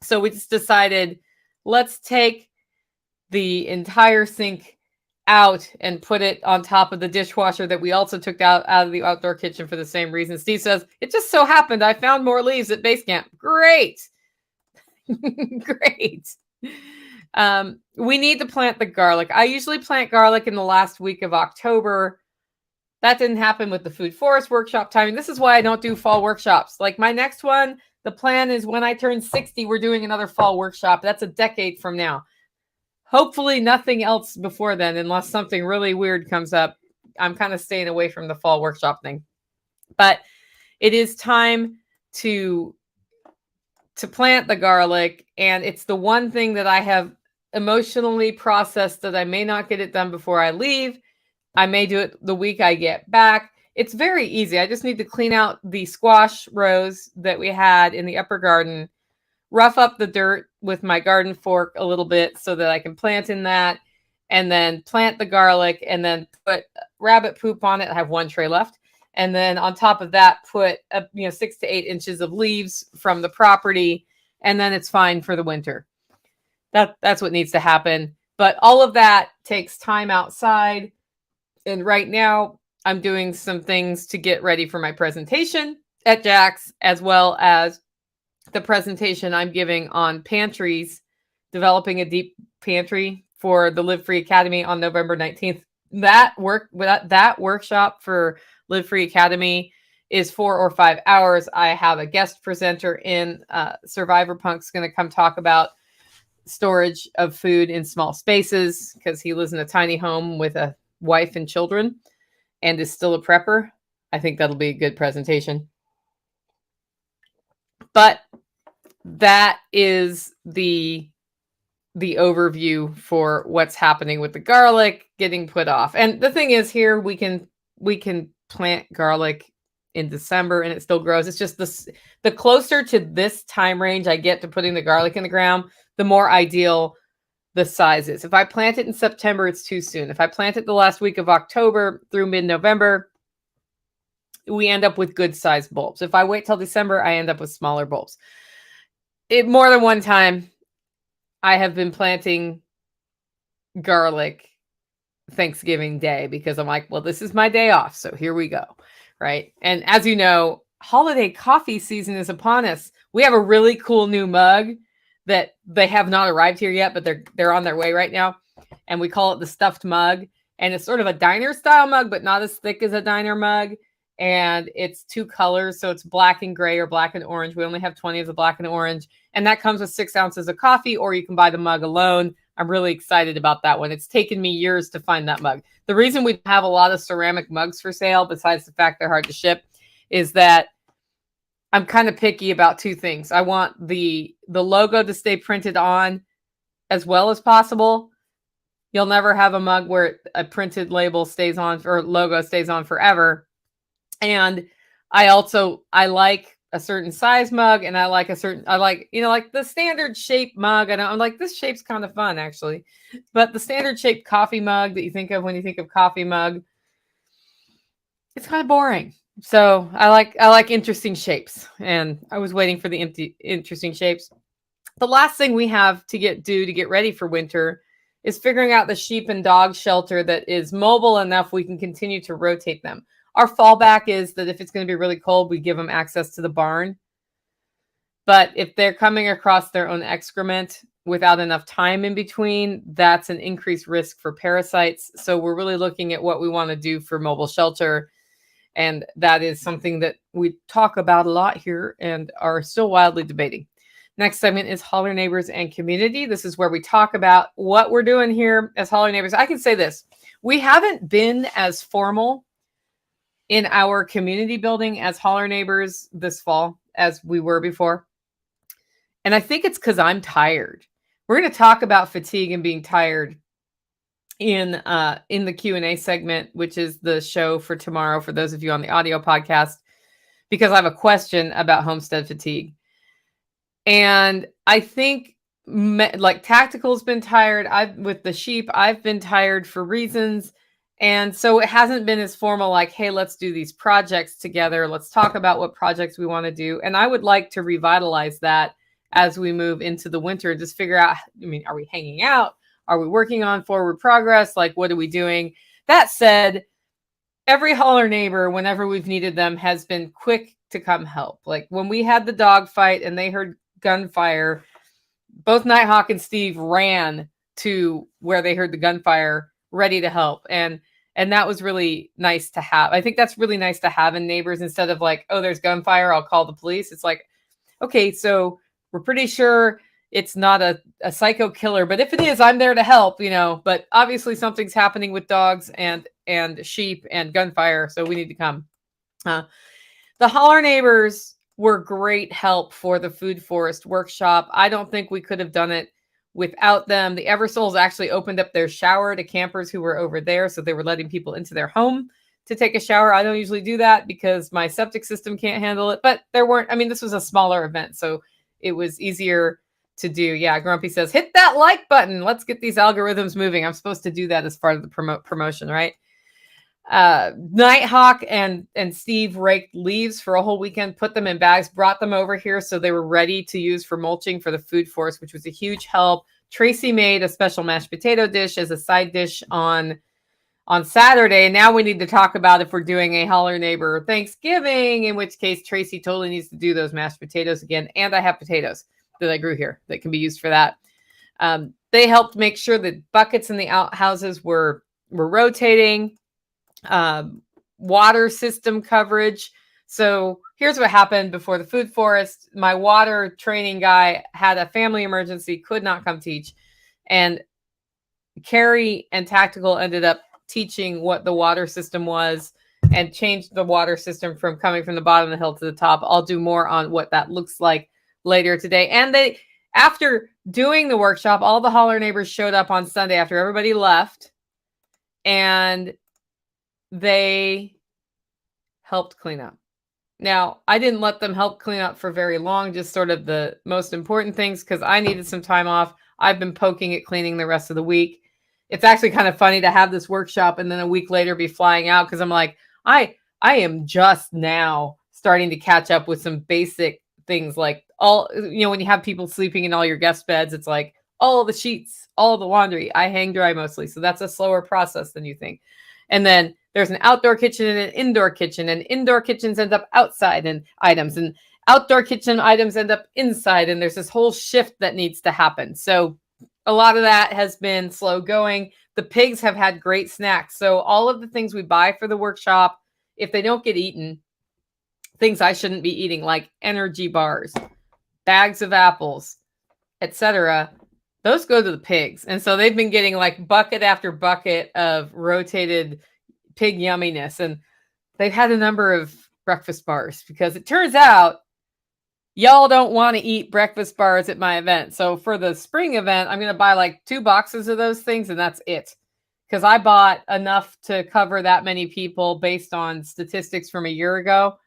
So we just decided, let's take the entire sink out and put it on top of the dishwasher that we also took out of the outdoor kitchen for the same reason. Steve says, it just so happened I found more leaves at base camp. Great. Great. We need to plant the garlic. I usually plant garlic in the last week of October. That didn't happen with the food forest workshop timing. This is why I don't do fall workshops. Like my next one, the plan is when I turn 60, we're doing another fall workshop. That's a decade from now. Hopefully nothing else before then, unless something really weird comes up. I'm kind of staying away from the fall workshop thing. But it is time to plant the garlic. And it's the one thing that I have emotionally processed that I may not get it done before I leave. I may do it the week I get back. It's very easy. I just need to clean out the squash rows that we had in the upper garden, rough up the dirt with my garden fork a little bit so that I can plant in that, and then plant the garlic, and then put rabbit poop on it. I have one tray left. And then on top of that, put 6 to 8 inches of leaves from the property, and then it's fine for the winter. That's what needs to happen. But all of that takes time outside. And right now, I'm doing some things to get ready for my presentation at Jack's, as well as the presentation I'm giving on pantries, developing a deep pantry for the Live Free Academy on November 19th. That workshop for Live Free Academy is 4 or 5 hours. I have a guest presenter in Survivor Punk's going to come talk about storage of food in small spaces because he lives in a tiny home with a wife and children and is still a prepper. I think that'll be a good presentation. But that is the overview for what's happening with the garlic getting put off. And the thing is, here we can plant garlic in December and it still grows. It's just the closer to this time range I get to putting the garlic in the ground, the more ideal the size is. If I plant it in September, it's too soon. If I plant it the last week of October through mid-November, we end up with good sized bulbs. If I wait till December, I end up with smaller bulbs. More than one time, I have been planting garlic Thanksgiving Day because I'm like, well, this is my day off. So here we go. Right. And as you know, holiday coffee season is upon us. We have a really cool new mug that they have not arrived here yet, but they're on their way right now. And we call it the stuffed mug. And it's sort of a diner style mug, but not as thick as a diner mug. And it's 2 colors. So it's black and gray or black and orange. We only have 20 of the black and orange. And that comes with 6 ounces of coffee, or you can buy the mug alone. I'm really excited about that one. It's taken me years to find that mug. The reason we have a lot of ceramic mugs for sale, besides the fact they're hard to ship, is that I'm kind of picky about 2 things. I want the logo to stay printed on as well as possible. You'll never have a mug where a printed label stays on or logo stays on forever. And I like a certain size mug, and I like the standard shape mug. And I'm like, this shape's kind of fun actually. But the standard shaped coffee mug that you think of when you think of coffee mug, it's kind of boring. So I like interesting shapes, and I was waiting for the interesting shapes. The last thing we have to get ready for winter is figuring out the sheep and dog shelter that is mobile enough we can continue to rotate them. Our fallback is that if it's going to be really cold, we give them access to the barn. But if they're coming across their own excrement without enough time in between, that's an increased risk for parasites. So we're really looking at what we want to do for mobile shelter. And that is something that we talk about a lot here and are still wildly debating. Next segment is Holler Neighbors and Community. This is where we talk about what we're doing here as Holler Neighbors. I can say this. We haven't been as formal in our community building as Holler Neighbors this fall as we were before. And I think it's because I'm tired. We're going to talk about fatigue and being tired in the Q&A segment, which is the show for tomorrow for those of you on the audio podcast, because I have a question about homestead fatigue. And I think like Tactical's been tired. With the sheep, I've been tired for reasons. And so it hasn't been as formal, like, hey, let's do these projects together. Let's talk about what projects we want to do. And I would like to revitalize that as we move into the winter and just figure out, are we hanging out? Are we working on forward progress? Like, what are we doing? That said, every holler neighbor, whenever we've needed them, has been quick to come help. Like when we had the dog fight and they heard gunfire, both Nighthawk and Steve ran to where they heard the gunfire, ready to help. And that was really nice to have. I think that's really nice to have in neighbors, instead of like, oh, there's gunfire, I'll call the police. It's like, okay, so we're pretty sure it's not a psycho killer, but if it is, I'm there to help, but obviously something's happening with dogs and sheep and gunfire, so we need to come. The holler neighbors were great help for the food forest workshop. I don't think we could have done it without them. The Eversoles actually opened up their shower to campers who were over there, so they were letting people into their home to take a shower. I don't usually do that because my septic system can't handle it, but this was a smaller event, so it was easier to do. Yeah, Grumpy says, hit that like button. Let's get these algorithms moving. I'm supposed to do that as part of the promotion, right? Nighthawk and Steve raked leaves for a whole weekend, put them in bags, brought them over here so they were ready to use for mulching for the food forest, which was a huge help. Tracy made a special mashed potato dish as a side dish on Saturday. And now we need to talk about if we're doing a holler neighbor Thanksgiving, in which case Tracy totally needs to do those mashed potatoes again. And I have potatoes that I grew here that can be used for that. They helped make sure that buckets in the outhouses were rotating. Water system coverage. So here's what happened before the food forest. My water training guy had a family emergency, could not come teach. And Carrie and Tactical ended up teaching what the water system was and changed the water system from coming from the bottom of the hill to the top. I'll do more on what that looks like later today. And after doing the workshop, all the holler neighbors showed up on Sunday after everybody left, and they helped clean up. Now, I didn't let them help clean up for very long, just sort of the most important things, because I needed some time off. I've been poking at cleaning the rest of the week. It's actually kind of funny to have this workshop and then a week later be flying out, because I'm like, I am just now starting to catch up with some basic things, like when you have people sleeping in all your guest beds, it's like all the sheets, all the laundry. I hang dry mostly, so that's a slower process than you think. And then there's an outdoor kitchen and an indoor kitchen, and indoor kitchens end up outside and items, and outdoor kitchen items end up inside. And there's this whole shift that needs to happen. So a lot of that has been slow going. The pigs have had great snacks. So all of the things we buy for the workshop, if they don't get eaten, things I shouldn't be eating, like energy bars, bags of apples, etc., those go to the pigs. And so they've been getting like bucket after bucket of rotated pig yumminess. And they've had a number of breakfast bars, because it turns out y'all don't want to eat breakfast bars at my event. So for the spring event, I'm going to buy like 2 boxes of those things, and that's it. Because I bought enough to cover that many people based on statistics from a year ago.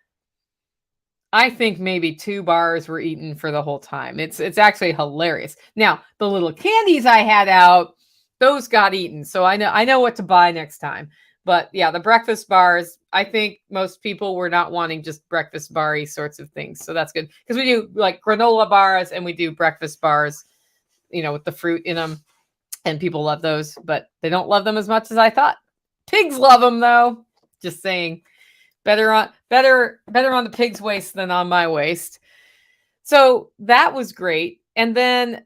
I think maybe 2 bars were eaten for the whole time. It's actually hilarious. Now, the little candies I had out, those got eaten. So I know what to buy next time. But yeah, the breakfast bars, I think most people were not wanting just breakfast bar-y sorts of things. So that's good. Because we do like granola bars and we do breakfast bars, with the fruit in them. And people love those, but they don't love them as much as I thought. Pigs love them though. Just saying. Better on the pig's waist than on my waist. So that was great. And then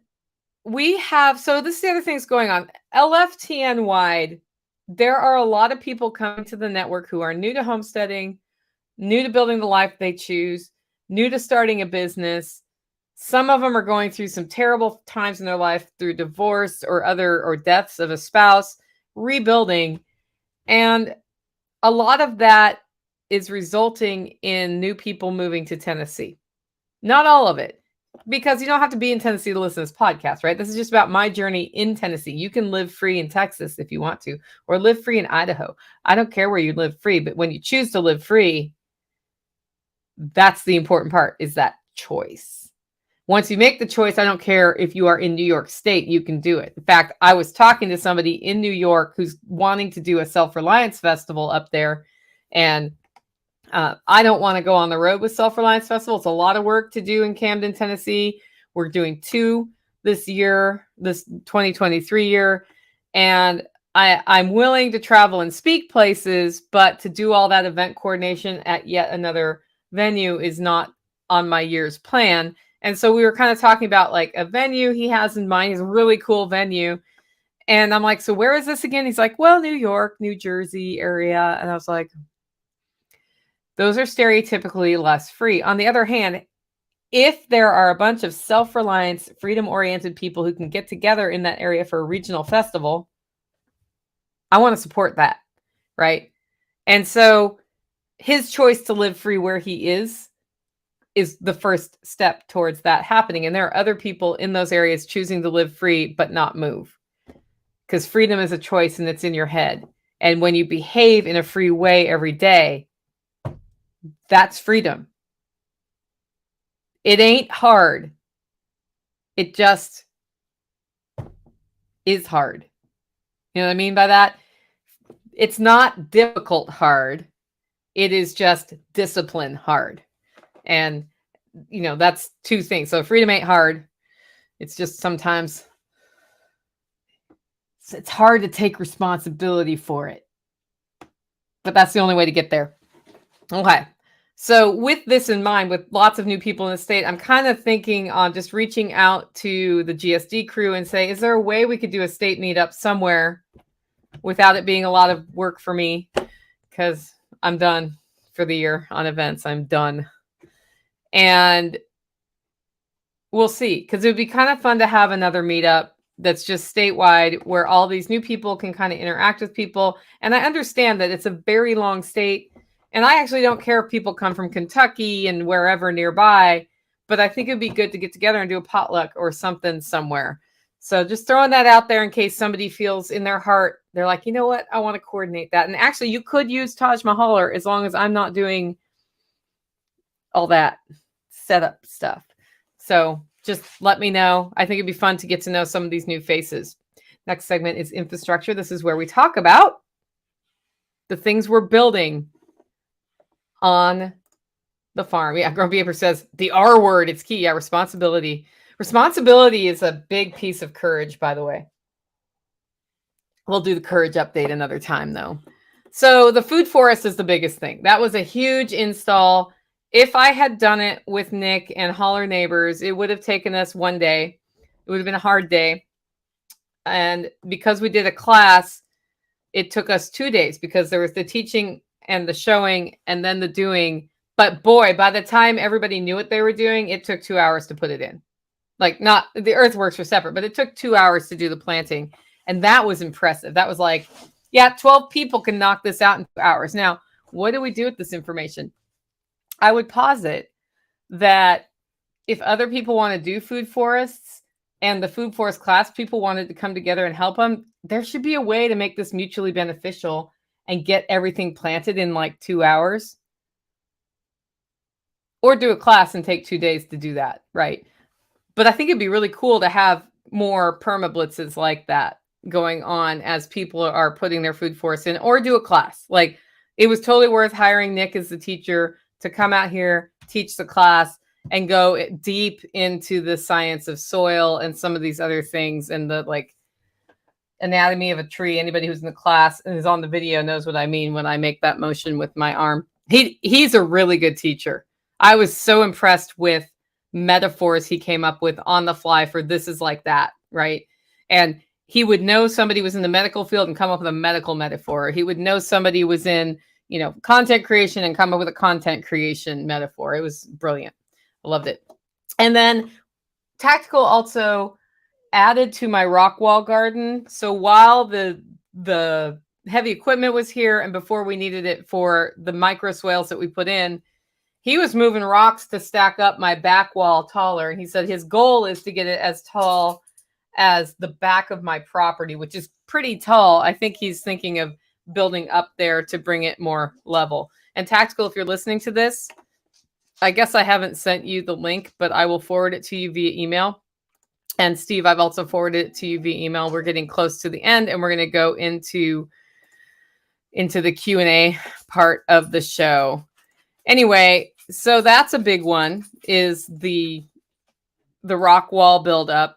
so this is the other thing that's going on. LFTN wide, there are a lot of people coming to the network who are new to homesteading, new to building the life they choose, new to starting a business. Some of them are going through some terrible times in their life through divorce or deaths of a spouse, rebuilding. And a lot of that is resulting in new people moving to Tennessee. Not all of it, because you don't have to be in Tennessee to listen to this podcast, right? This is just about my journey in Tennessee. You can live free in Texas if you want to, or live free in Idaho. I don't care where you live free, but when you choose to live free, that's the important part, is that choice. Once you make the choice, I don't care if you are in New York State, you can do it. In fact, I was talking to somebody in New York who's wanting to do a self-reliance festival up there, and I don't want to go on the road with Self-Reliance Festival. It's a lot of work to do in Camden, Tennessee. We're doing 2 this year, this 2023 year. And I'm willing to travel and speak places, but to do all that event coordination at yet another venue is not on my year's plan. And so we were kind of talking about like a venue he has in mind. He's a really cool venue. And I'm like, so where is this again? He's like, well, New York, New Jersey area. And I was like, those are stereotypically less free. On the other hand, if there are a bunch of self-reliance, freedom-oriented people who can get together in that area for a regional festival, I want to support that, right? And so his choice to live free where he is the first step towards that happening. And there are other people in those areas choosing to live free but not move. Because freedom is a choice and it's in your head. And when you behave in a free way every day, that's freedom. It ain't hard. It just is hard. You know what I mean by that? It's not difficult hard. It is just discipline hard. And, you know, that's two things. So freedom ain't hard. It's just sometimes it's hard to take responsibility for it. But that's the only way to get there. Okay. So with this in mind, with lots of new people in the state, I'm kind of thinking on just reaching out to the GSD crew and say, is there a way we could do a state meetup somewhere without it being a lot of work for me? Because I'm done for the year on events. I'm done. And we'll see. Because it would be kind of fun to have another meetup that's just statewide where all these new people can kind of interact with people. And I understand that it's a very long state. And I actually don't care if people come from Kentucky and wherever nearby, but I think it'd be good to get together and do a potluck or something somewhere. So just throwing that out there in case somebody feels in their heart, they're like, you know what, I want to coordinate that. And actually you could use Taj Mahaler as long as I'm not doing all that setup stuff. So just let me know. I think it'd be fun to get to know some of these new faces. Next segment is infrastructure. This is where we talk about the things we're building on the farm. Yeah, Grumpy Apron says the R word. It's key. Yeah, responsibility. Responsibility is a big piece of courage, by the way. We'll do the courage update another time, though. So the food forest is the biggest thing. That was a huge install. If I had done it with Nick and Holler Neighbors, it would have taken us one day. It would have been a hard day. And because we did a class, it took us 2 days because there was the teaching and the showing and then the doing. But boy, by the time everybody knew what they were doing, it took 2 hours to put it in. Like, not the earthworks were separate, but it took 2 hours to do the planting. And that was impressive. That was like, yeah, 12 people can knock this out in 2 hours. Now, what do we do with this information? I would posit that if other people want to do food forests and the food forest class people wanted to come together and help them, there should be a way to make this mutually beneficial and get everything planted in like 2 hours. Or do a class and take 2 days to do that, right? But I think it'd be really cool to have more perma-blitzes like that going on as people are putting their food forest in, or do a class. Like, it was totally worth hiring Nick as the teacher to come out here, teach the class, and go deep into the science of soil and some of these other things and the like anatomy of a tree. Anybody who's in the class and is on the video knows what I mean when I make that motion with my arm. He's a really good teacher. I was so impressed with metaphors he came up with on the fly for this is like that, right? And he would know somebody was in the medical field and come up with a medical metaphor. He would know somebody was in, you know, content creation and come up with a content creation metaphor. It was brilliant. I loved it. And then Tactical also added to my rock wall garden. So while the heavy equipment was here and before we needed it for the micro swales that we put in, he was moving rocks to stack up my back wall taller. And he said his goal is to get it as tall as the back of my property, which is pretty tall. I think he's thinking of building up there to bring it more level. And Tactical, if you're listening to this, I guess I haven't sent you the link, but I will forward it to you via email. And Steve, I've also forwarded it to you via email. We're getting close to the end and we're going to go into the Q&A part of the show. Anyway, so that's a big one, is the rock wall buildup.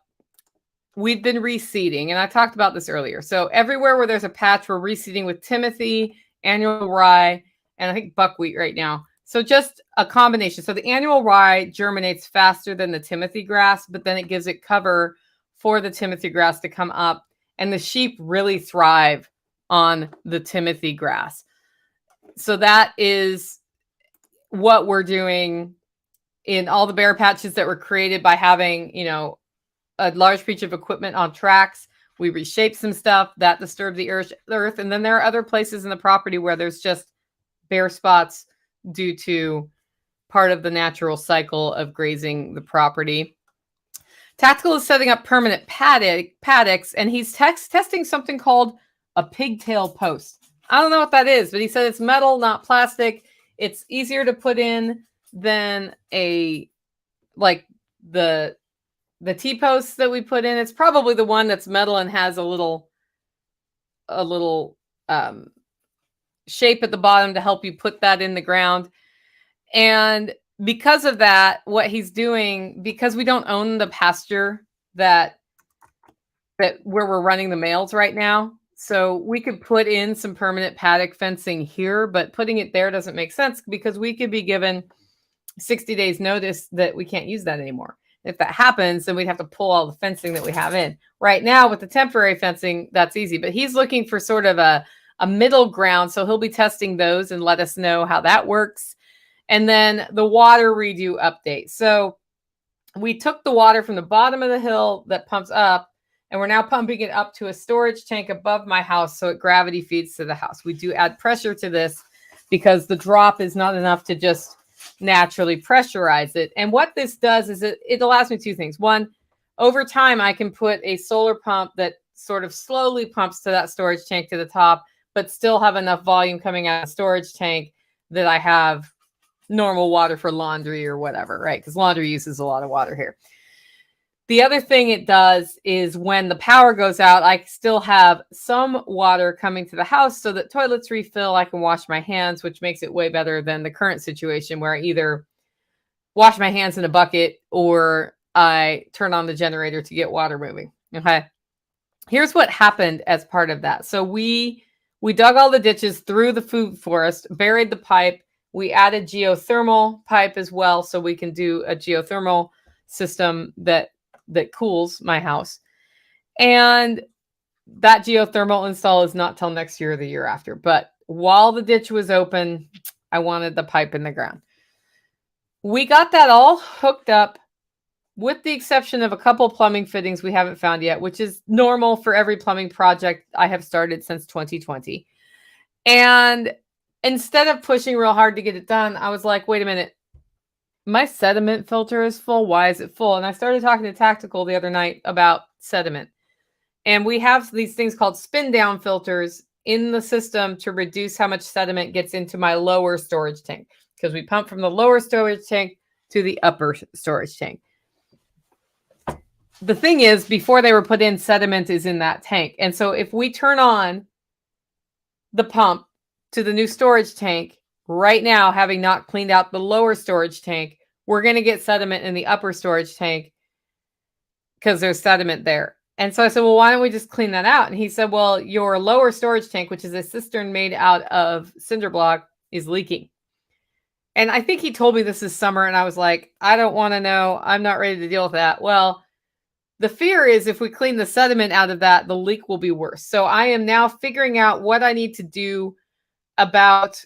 we've been reseeding, and I talked about this earlier. So everywhere where there's a patch, we're reseeding with Timothy, annual rye, and I think buckwheat right now. So just a combination. So the annual rye germinates faster than the Timothy grass, but then it gives it cover for the Timothy grass to come up. And the sheep really thrive on the Timothy grass. So that is what we're doing in all the bare patches that were created by having, a large piece of equipment on tracks. We reshape some stuff that disturbed the earth. And then there are other places in the property where there's just bare spots due to part of the natural cycle of grazing the property. Tactical is setting up permanent paddocks, and he's testing something called a pigtail post. I don't know what that is, but he said it's metal, not plastic. It's easier to put in than the T-posts that we put in. It's probably the one that's metal and has a little shape at the bottom to help you put that in the ground. And because of that, what he's doing, because we don't own the pasture that where we're running the males right now, so we could put in some permanent paddock fencing here, but putting it there doesn't make sense because we could be given 60 days notice that we can't use that anymore. If that happens, then we'd have to pull all the fencing that we have in. Right now, with the temporary fencing, that's easy. But he's looking for sort of a middle ground, so he'll be testing those and let us know how that works. And then the water redo update. So we took the water from the bottom of the hill that pumps up, and we're now pumping it up to a storage tank above my house so it gravity feeds to the house. We do add pressure to this because the drop is not enough to just naturally pressurize it. And what this does is it allows me two things. One, over time, I can put a solar pump that sort of slowly pumps to that storage tank to the top, but still have enough volume coming out of the storage tank that I have normal water for laundry or whatever, right? Because laundry uses a lot of water here. The other thing it does is when the power goes out, I still have some water coming to the house so that toilets refill, I can wash my hands, which makes it way better than the current situation where I either wash my hands in a bucket or I turn on the generator to get water moving. Okay. Here's what happened as part of that. So we dug all the ditches through the food forest, buried the pipe. We added geothermal pipe as well, so we can do a geothermal system that cools my house. And that geothermal install is not till next year or the year after. But while the ditch was open, I wanted the pipe in the ground. We got that all hooked up with the exception of a couple plumbing fittings we haven't found yet, which is normal for every plumbing project I have started since 2020. And instead of pushing real hard to get it done, I was like, wait a minute. My sediment filter is full. Why is it full? And I started talking to Tactical the other night about sediment. And we have these things called spin down filters in the system to reduce how much sediment gets into my lower storage tank, because we pump from the lower storage tank to the upper storage tank. The thing is, before they were put in, sediment is in that tank. And so if we turn on the pump to the new storage tank right now, having not cleaned out the lower storage tank, we're going to get sediment in the upper storage tank because there's sediment there. And so I said, well, why don't we just clean that out? And he said, well, your lower storage tank, which is a cistern made out of cinder block, is leaking. And I think he told me this is summer. And I was like, I don't want to know. I'm not ready to deal with that. Well, the fear is if we clean the sediment out of that, the leak will be worse. So I am now figuring out what I need to do about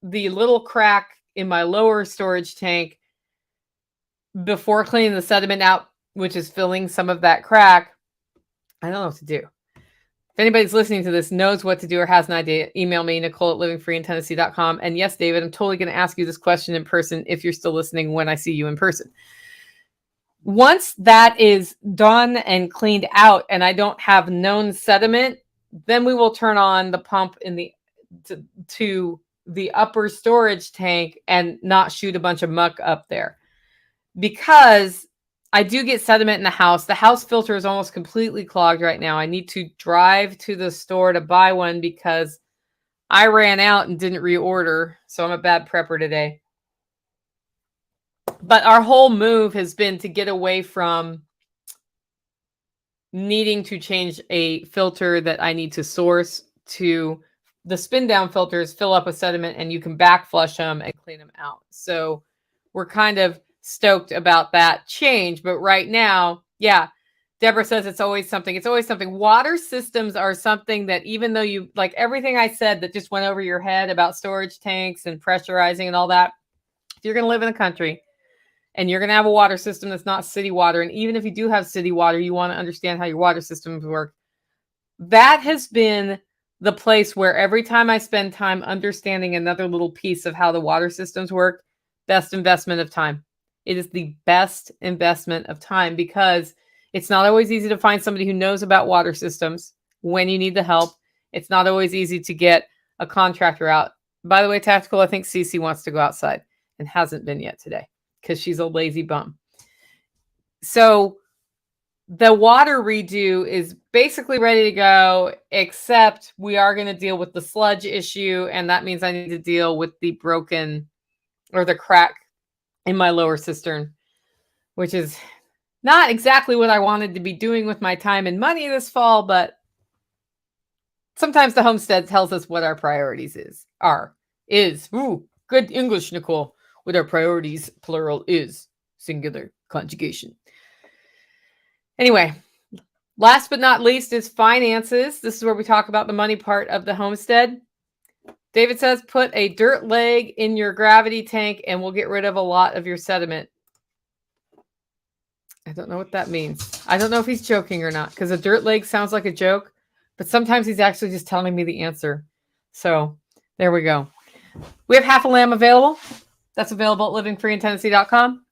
the little crack in my lower storage tank before cleaning the sediment out, which is filling some of that crack. I don't know what to do. If anybody's listening to this knows what to do or has an idea, email me, Nicole@livingfreeintennessee.com. And yes, David, I'm totally going to ask you this question in person if you're still listening when I see you in person. Once that is done and cleaned out and I don't have known sediment, then we will turn on the pump in to the upper storage tank and not shoot a bunch of muck up there. Because I do get sediment in the house. The house filter is almost completely clogged right now. I need to drive to the store to buy one because I ran out and didn't reorder. So I'm a bad prepper today. But our whole move has been to get away from needing to change a filter that I need to source to the spin down filters, fill up with sediment, and you can back flush them and clean them out. So we're kind of stoked about that change. But right now, yeah, Deborah says it's always something. It's always something. Water systems are something that even though you like everything I said that just went over your head about storage tanks and pressurizing and all that, if you're going to live in the country and you're going to have a water system that's not city water, and even if you do have city water, you want to understand how your water systems work. That has been the place where every time I spend time understanding another little piece of how the water systems work, best investment of time. It is the best investment of time because it's not always easy to find somebody who knows about water systems when you need the help. It's not always easy to get a contractor out. By the way, Tactical, I think Cece wants to go outside and hasn't been yet today because she's a lazy bum. So the water redo is basically ready to go, except we are going to deal with the sludge issue. And that means I need to deal with the broken or the crack in my lower cistern, which is not exactly what I wanted to be doing with my time and money this fall, but sometimes the homestead tells us what our priorities are. Ooh, good English, Nicole. What our priorities, plural, is singular conjugation. Anyway, last but not least is finances. This is where we talk about the money part of the homestead. David says, put a dirt leg in your gravity tank and we'll get rid of a lot of your sediment. I don't know what that means. I don't know if he's joking or not because a dirt leg sounds like a joke, but sometimes he's actually just telling me the answer. So there we go. We have half a lamb available. That's available at livingfreeintendency.com.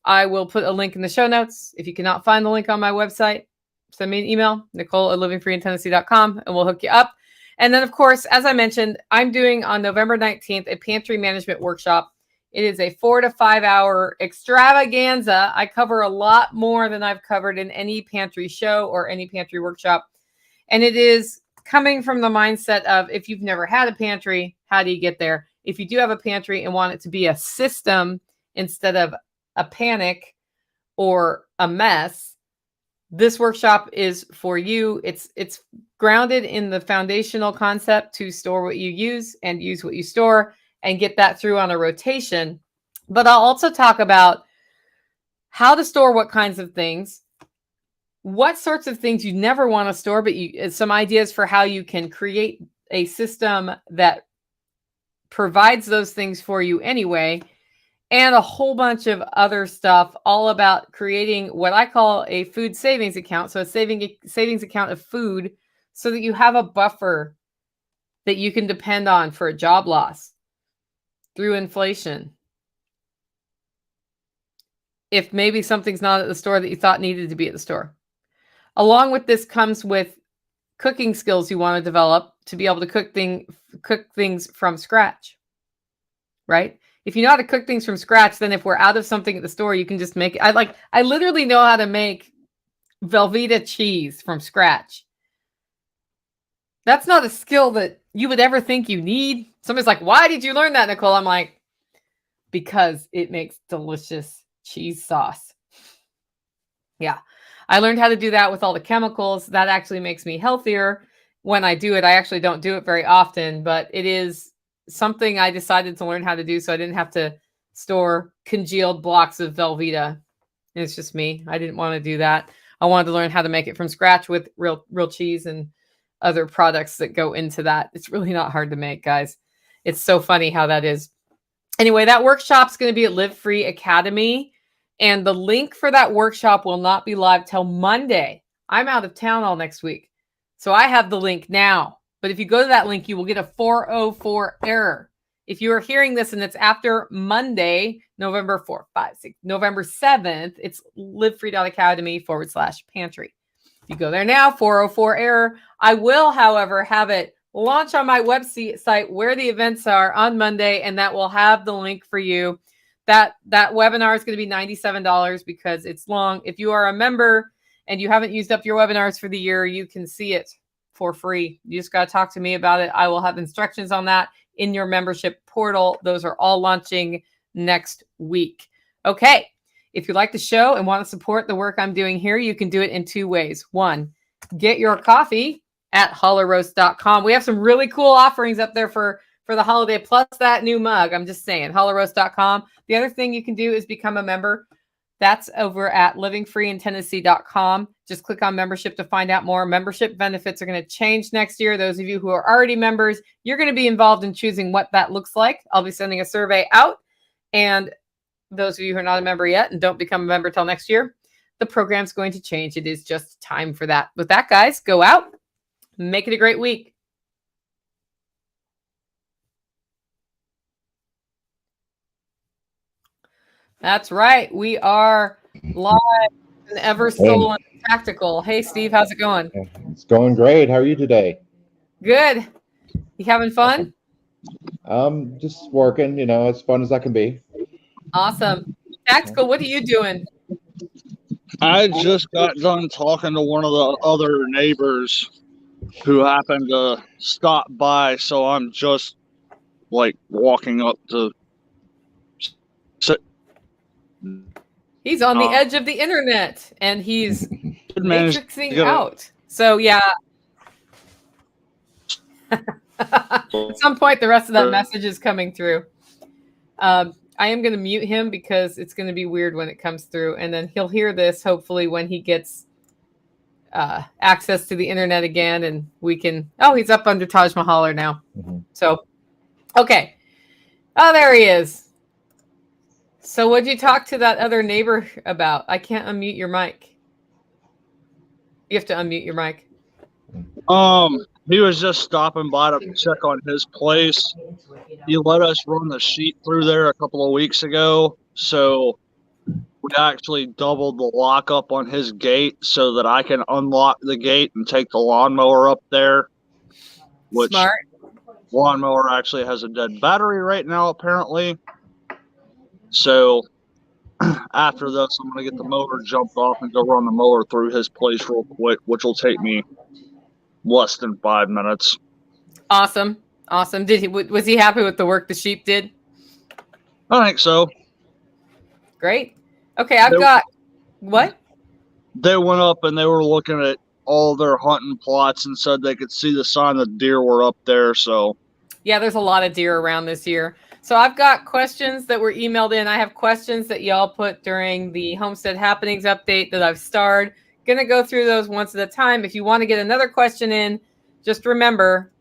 I will put a link in the show notes. If you cannot find the link on my website, send me an email, Nicole@livingfreeintendency.com, and we'll hook you up. And then, of course, as I mentioned, I'm doing on November 19th a pantry management workshop. It is a 4 to 5 hour extravaganza. I cover a lot more than I've covered in any pantry show or any pantry workshop. And it is coming from the mindset of if you've never had a pantry, how do you get there? If you do have a pantry and want it to be a system instead of a panic or a mess, this workshop is for you. It's grounded in the foundational concept to store what you use and use what you store and get that through on a rotation. But I'll also talk about how to store what kinds of things, what sorts of things you never want to store, but some ideas for how you can create a system that provides those things for you anyway, and a whole bunch of other stuff all about creating what I call a food savings account. So a savings account of food so that you have a buffer that you can depend on for a job loss through inflation. If maybe something's not at the store that you thought needed to be at the store. Along with this comes with cooking skills you want to develop to be able to cook things from scratch, right? If you know how to cook things from scratch, then if we're out of something at the store, you can just make it. I literally know how to make Velveeta cheese from scratch. That's not a skill that you would ever think you need. Somebody's like, why did you learn that, Nicole? I'm like, because it makes delicious cheese sauce. Yeah. I learned how to do that with all the chemicals. That actually makes me healthier when I do it. I actually don't do it very often, but it is something I decided to learn how to do so I didn't have to store congealed blocks of Velveeta. It's just me. I didn't want to do that. I wanted to learn how to make it from scratch with real cheese and other products that go into that. It's really not hard to make, guys. It's so funny how that is. Anyway, that workshop's going to be at Live Free Academy, and the link for that workshop will not be live till Monday. I'm out of town all next week, so I have the link now. But if you go to that link, you will get a 404 error. If you are hearing this and it's after Monday, November 4th, 5th, 6th, November 7th, it's livefree.academy/pantry. If you go there now, 404 error. I will, however, have it launch on my website where the events are on Monday, and that will have the link for you. That webinar is going to be $97 because it's long. If you are a member and you haven't used up your webinars for the year, you can see it for free. You just got to talk to me about it. I will have instructions on that in your membership portal. Those are all launching next week. Okay. If you like the show and want to support the work I'm doing here, you can do it in 2 ways. 1, get your coffee at hollowroast.com. We have some really cool offerings up there for the holiday, plus that new mug. I'm just saying, hollowroast.com. The other thing you can do is become a member. That's over at livingfreeintennessee.com. Just click on membership to find out more. Membership benefits are going to change next year. Those of you who are already members, you're going to be involved in choosing what that looks like. I'll be sending a survey out. And those of you who are not a member yet and don't become a member till next year, the program's going to change. It is just time for that. With that, guys, go out, make it a great week. That's right. We are live and ever stolen tactical. Hey, Steve, how's it going? It's going great. How are you today? Good. You having fun? Just working, as fun as I can be. Awesome. Tactical, what are you doing? I just got done talking to one of the other neighbors who happened to stop by, so I'm just walking up to sit. He's on the edge of the internet and he's matrixing out. So yeah. At some point the rest of that message is coming through. I am going to mute him because it's going to be weird when it comes through, and then he'll hear this hopefully when he gets access to the internet again, and we can. Oh, he's up under Taj Mahal now. Mm-hmm. So, okay. Oh, there he is. So, what'd you talk to that other neighbor about? I can't unmute your mic. You have to unmute your mic. He was just stopping by to check on his place. He let us run the sheep through there a couple of weeks ago, so we actually doubled the lockup on his gate so that I can unlock the gate and take the lawnmower up there. Which Smart. Lawnmower actually has a dead battery right now, apparently. So after this, I'm going to get the motor jumped off and go run the mower through his place real quick, which will take me less than 5 minutes. Awesome. Was he happy with the work the sheep did? I think so. Great. Okay, I've got what? They went up and they were looking at all their hunting plots and said they could see the sign that deer were up there. So yeah, there's a lot of deer around this year. So I've got questions that were emailed in. I have questions that y'all put during the Homestead Happenings update that I've starred. Gonna go through those once at a time. If you want to get another question in, just remember,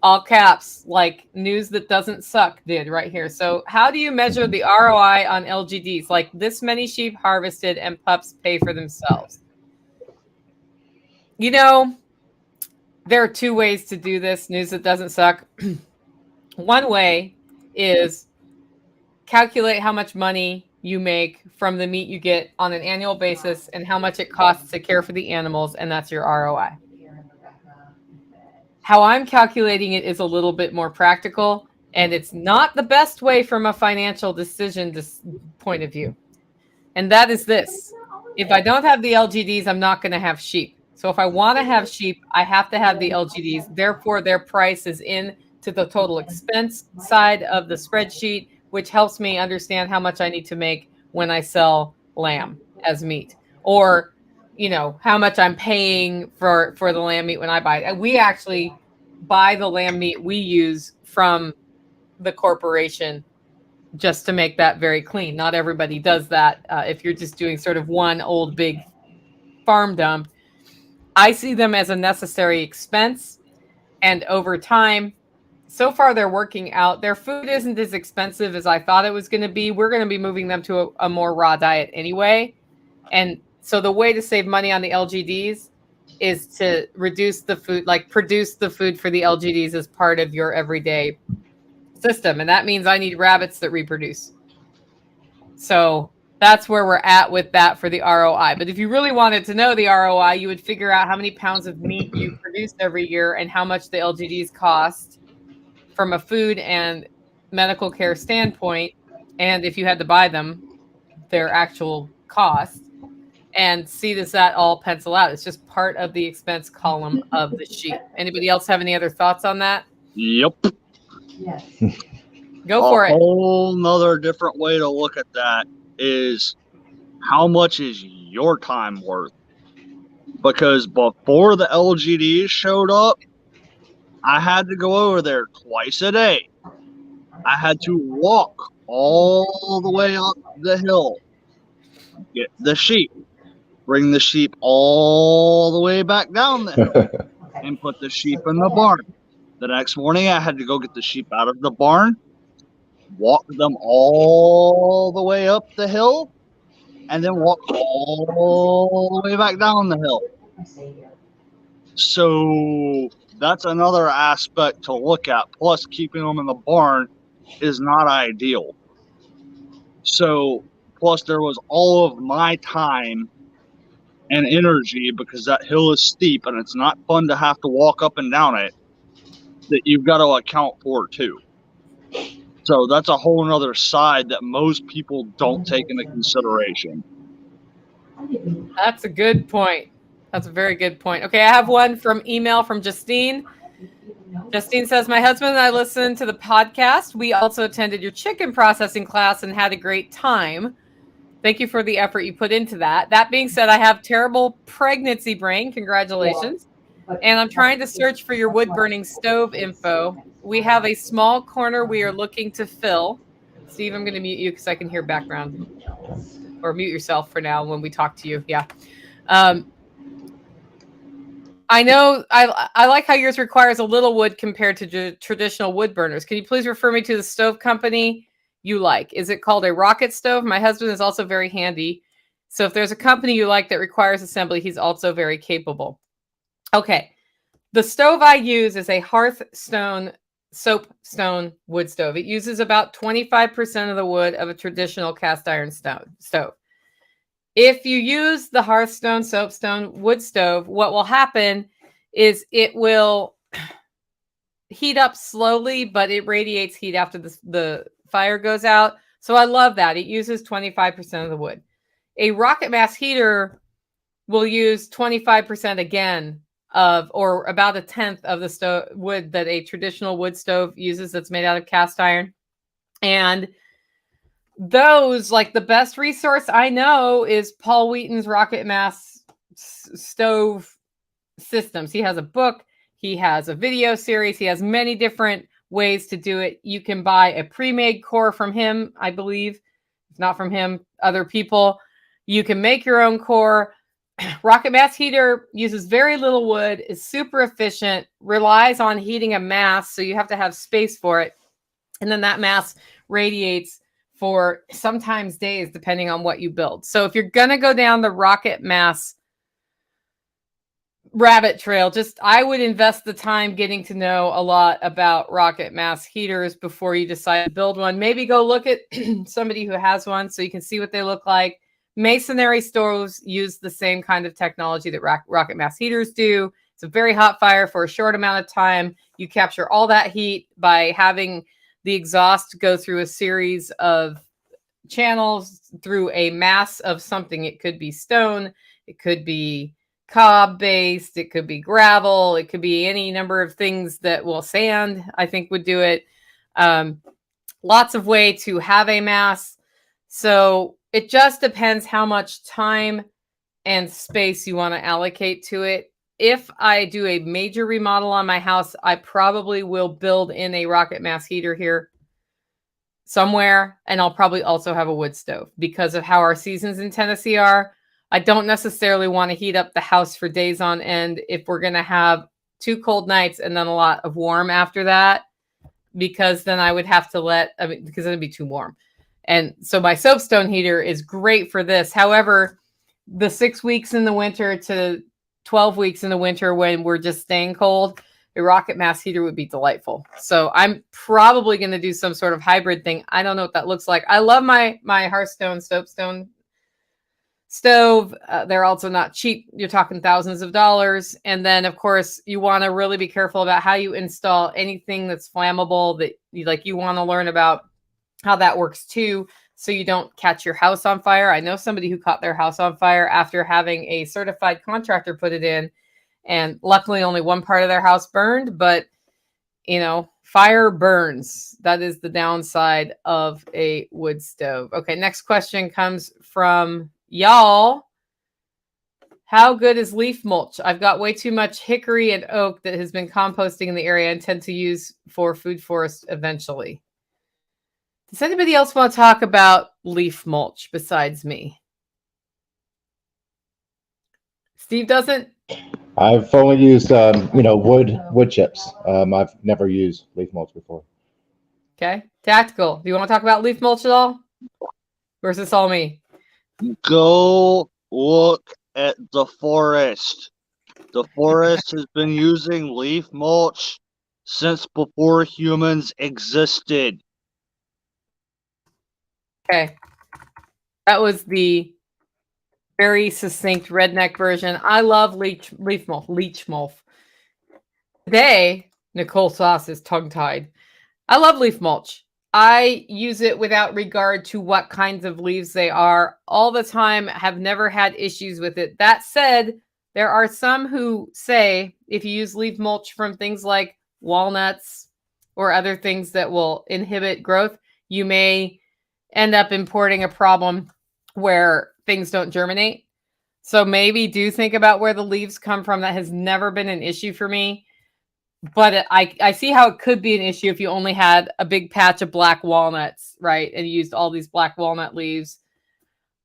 all caps, like News That Doesn't Suck did right here. So how do you measure the ROI on LGDs? Like this many sheep harvested and pups pay for themselves. There are 2 ways to do this, News That Doesn't Suck. One way is calculate how much money you make from the meat you get on an annual basis and how much it costs to care for the animals, and that's your ROI. How I'm calculating it is a little bit more practical, and it's not the best way from a financial decision point of view. And that is this. If I don't have the LGDs, I'm not going to have sheep. So if I want to have sheep, I have to have the LGDs. Therefore, their price is in to the total expense side of the spreadsheet, which helps me understand how much I need to make when I sell lamb as meat, or, how much I'm paying for the lamb meat when I buy it. We actually buy the lamb meat we use from the corporation, just to make that very clean. Not everybody does that. If you're just doing sort of one old big farm dump, I see them as a necessary expense. And over time, so far they're working out. Their food isn't as expensive as I thought it was going to be. We're going to be moving them to a more raw diet anyway. And so the way to save money on the LGDs is to reduce the food, like produce the food for the LGDs as part of your everyday system. And that means I need rabbits that reproduce. So that's where we're at with that for the ROI. But if you really wanted to know the ROI, you would figure out how many pounds of meat you produce every year and how much the LGDs cost from a food and medical care standpoint. And if you had to buy them, their actual cost, and see, does that all pencil out? It's just part of the expense column of the sheet. Anybody else have any other thoughts on that? Yep. Yes. Go for it. A whole nother different way to look at that is how much is your time worth? Because before the LGDs showed up, I had to go over there twice a day. I had to walk all the way up the hill, get the sheep, bring the sheep all the way back down the hill, and put the sheep in the barn. The next morning, I had to go get the sheep out of the barn, walk them all the way up the hill, and then walk all the way back down the hill. So that's another aspect to look at. Plus, keeping them in the barn is not ideal. So, plus, there was all of my time and energy, because that hill is steep and it's not fun to have to walk up and down it, that you've got to account for too. So that's a whole nother side that most people don't take into consideration. That's a good point. That's a very good point. Okay, I have one from email from Justine. Justine says, my husband and I listened to the podcast. We also attended your chicken processing class and had a great time. Thank you for the effort you put into that. That being said, I have terrible pregnancy brain. Congratulations. And I'm trying to search for your wood burning stove info. We have a small corner we are looking to fill. Steve, I'm going to mute you because I can hear background. Or mute yourself for now when we talk to you. Yeah. I know I like how yours requires a little wood compared to traditional wood burners. Can you please refer me to the stove company you like? Is it called a rocket stove? My husband is also very handy. So if there's a company you like that requires assembly, he's also very capable. Okay. The stove I use is a Hearthstone soapstone wood stove. It uses about 25% of the wood of a traditional cast iron stove. If you use the Hearthstone soapstone wood stove, what will happen is it will heat up slowly, but it radiates heat after the fire goes out. So I love that. It uses 25% of the wood. A rocket mass heater will use 25% again or about a tenth of the wood that a traditional wood stove uses that's made out of cast iron. And those, like, the best resource I know is Paul Wheaton's Rocket Mass Stove Systems. He has a book. He has a video series. He has many different ways to do it. You can buy a pre-made core from him, I believe. If not from him, other people. You can make your own core. Rocket Mass heater uses very little wood, is super efficient, relies on heating a mass, so you have to have space for it. And then that mass radiates for sometimes days, depending on what you build. So if you're going to go down the Rocket Mass rabbit trail, I would invest the time getting to know a lot about Rocket Mass heaters before you decide to build one. Maybe go look at somebody who has one so you can see what they look like. Masonry stoves use the same kind of technology that Rocket Mass heaters do. It's a very hot fire for a short amount of time. You capture all that heat by having the exhaust go through a series of channels through a mass of something. It could be stone, it could be cob based, it could be gravel, it could be any number of things that sand, I think, would do it. Lots of way to have a mass. So it just depends how much time and space you want to allocate to it. If I do a major remodel on my house, I probably will build in a Rocket Mass heater here somewhere, and I'll probably also have a wood stove because of how our seasons in Tennessee are. I don't necessarily want to heat up the house for days on end if we're going to have 2 cold nights and then a lot of warm after that, because then I would have to because it'd be too warm. And so my soapstone heater is great for this. However, the 6 weeks in the winter to 12 weeks in the winter when we're just staying cold, a Rocket Mass heater would be delightful. So I'm probably going to do some sort of hybrid thing. I don't know what that looks like. I love my Hearthstone soapstone stove. They're also not cheap. You're talking thousands of dollars. And then, of course, you want to really be careful about how you install anything that's flammable that you want to learn about how that works too, so you don't catch your house on fire. I know somebody who caught their house on fire after having a certified contractor put it in, and luckily only one part of their house burned, but fire burns. That is the downside of a wood stove. Okay, next question comes from Y'all, how good is leaf mulch? I've got way too much hickory and oak that has been composting in the area and intend to use for food forest eventually. Does anybody else want to talk about leaf mulch besides me? Steve doesn't? I've only used, wood chips. I've never used leaf mulch before. Okay. Tactical. Do you want to talk about leaf mulch at all? Or is this all me? Go look at the forest. The forest has been using leaf mulch since before humans existed. Okay. That was the very succinct redneck version. I love leech mulch. Today, Nicole Sauce is tongue-tied. I love leaf mulch. I use it without regard to what kinds of leaves they are all the time. Have never had issues with it. That said, there are some who say if you use leaf mulch from things like walnuts or other things that will inhibit growth, you may end up importing a problem where things don't germinate. So maybe do think about where the leaves come from. That has never been an issue for me. But I see how it could be an issue if you only had a big patch of black walnuts, right? And you used all these black walnut leaves.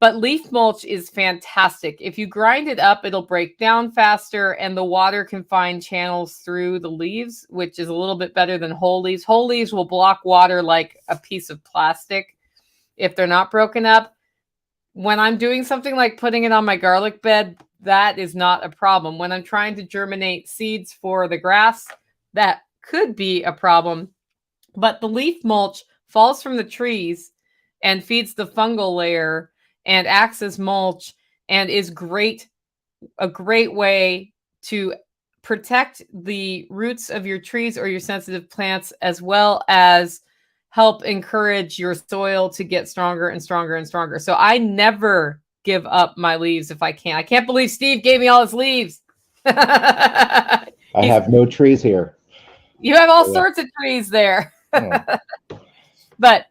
But leaf mulch is fantastic. If you grind it up, it'll break down faster and the water can find channels through the leaves, which is a little bit better than whole leaves. Whole leaves will block water like a piece of plastic if they're not broken up. When I'm doing something like putting it on my garlic bed, that is not a problem. When I'm trying to germinate seeds for the grass, that could be a problem. But the leaf mulch falls from the trees and feeds the fungal layer and acts as mulch and is a great way to protect the roots of your trees or your sensitive plants, as well as help encourage your soil to get stronger and stronger and stronger. So I never give up my leaves if I can. I can't believe Steve gave me all his leaves. I have no trees here. You have all sorts of trees there. But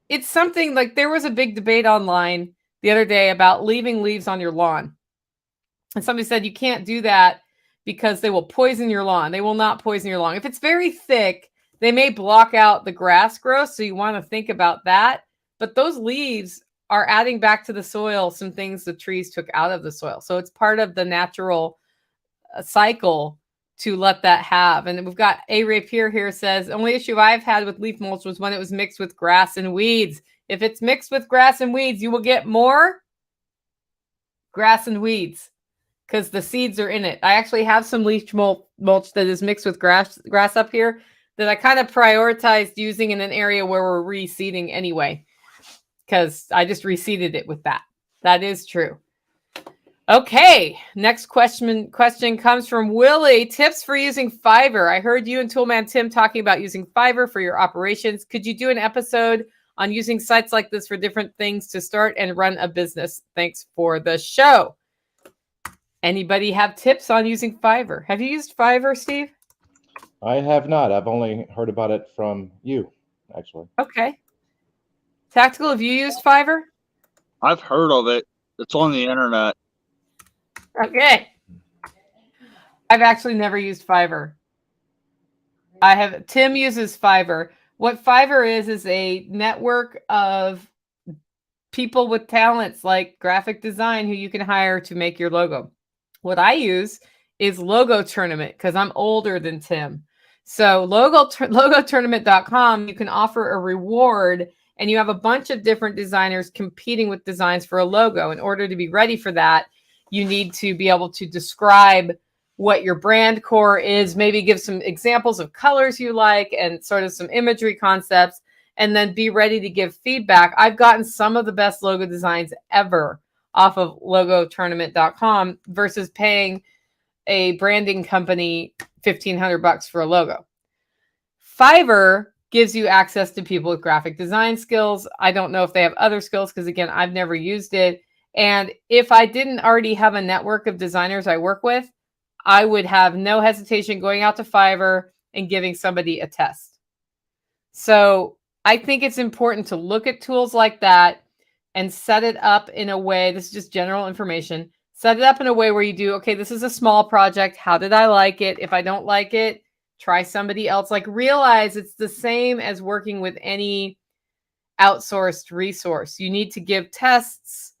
it's something like there was a big debate online the other day about leaving leaves on your lawn. And somebody said you can't do that because they will poison your lawn. They will not poison your lawn. If it's very thick, they may block out the grass growth. So you want to think about that. But those leaves are adding back to the soil some things the trees took out of the soil. So it's part of the natural cycle to let that have. And we've got A. Rapier here says, only issue I've had with leaf mulch was when it was mixed with grass and weeds. If it's mixed with grass and weeds, you will get more grass and weeds because the seeds are in it. I actually have some leaf mulch that is mixed with grass up here that I kind of prioritized using in an area where we're reseeding anyway, because I just reseeded it with that. That is true. Okay, next question comes from Willie. Tips for using Fiverr. I heard you and Toolman Tim talking about using Fiverr for your operations. Could you do an episode on using sites like this for different things to start and run a business? Thanks for the show. Anybody have tips on using Fiverr? Have you used Fiverr, Steve? I have not. I've only heard about it from you, actually. Okay. Tactical, have you used Fiverr? I've heard of it. It's on the internet. Okay. I've actually never used Fiverr. Tim uses Fiverr. What Fiverr is a network of people with talents like graphic design who you can hire to make your logo. What I use is Logo Tournament because I'm older than Tim. So logotournament.com, you can offer a reward and you have a bunch of different designers competing with designs for a logo. In order to be ready for that, you need to be able to describe what your brand core is, maybe give some examples of colors you like and sort of some imagery concepts, and then be ready to give feedback. I've gotten some of the best logo designs ever off of logotournament.com versus paying a branding company $1,500 for a logo. Fiverr gives you access to people with graphic design skills. I don't know if they have other skills because, again, I've never used it. And if I didn't already have a network of designers I work with, I would have no hesitation going out to Fiverr and giving somebody a test. So I think it's important to look at tools like that, and set it up in a way, this is just general information, set it up in a way where you do, okay, this is a small project. How did I like it? If I don't like it, try somebody else. Like, realize it's the same as working with any outsourced resource. You need to give tests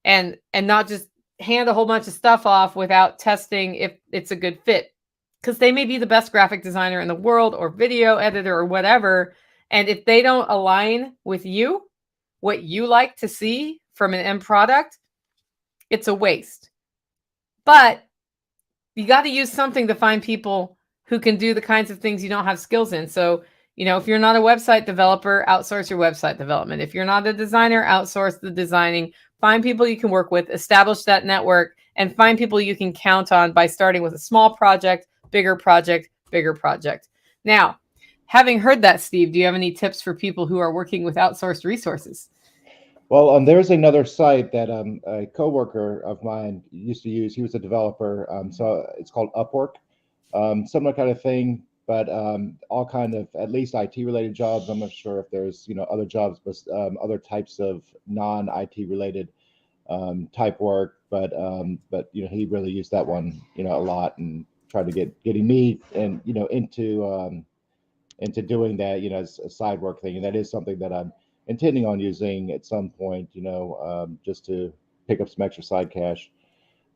and not just hand a whole bunch of stuff off without testing if it's a good fit. Because they may be the best graphic designer in the world or video editor or whatever. And if they don't align with you, what you like to see from an end product, it's a waste. But you got to use something to find people who can do the kinds of things you don't have skills in. So, if you're not a website developer, outsource your website development. If you're not a designer, outsource the designing. Find people you can work with, establish that network, and find people you can count on by starting with a small project, bigger project, bigger project. Now, having heard that, Steve, do you have any tips for people who are working with outsourced resources? Well, there's another site that a coworker of mine used to use. He was a developer, so it's called Upwork. Similar kind of thing, but all kind of at least IT related jobs. I'm not sure if there's other jobs, but other types of non-IT related type work. But he really used that one a lot and tried to getting me and into doing that as a side work thing, and that is something that I'm intending on using at some point, just to pick up some extra side cash.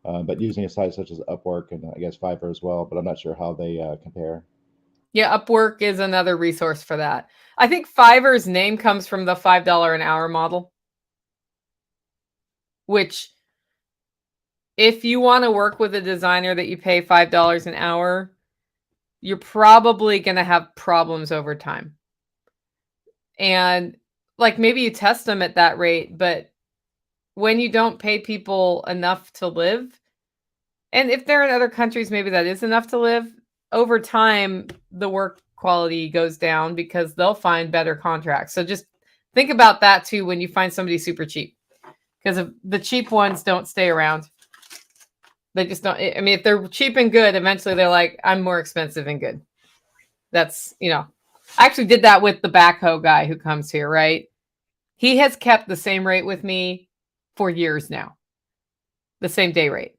But using a site such as Upwork and I guess Fiverr as well, but I'm not sure how they compare. Yeah, Upwork is another resource for that. I think Fiverr's name comes from the $5 an hour model, which if you want to work with a designer that you pay $5 an hour, you're probably going to have problems over time. And like, maybe you test them at that rate, but when you don't pay people enough to live, and if they're in other countries, maybe that is enough to live, over time, the work quality goes down because they'll find better contracts. So just think about that too when you find somebody super cheap, because the cheap ones don't stay around. They just don't. I mean, if they're cheap and good, eventually they're like, I'm more expensive and good. That's, I actually did that with the backhoe guy who comes here, right? He has kept the same rate with me for years now, the same day rate.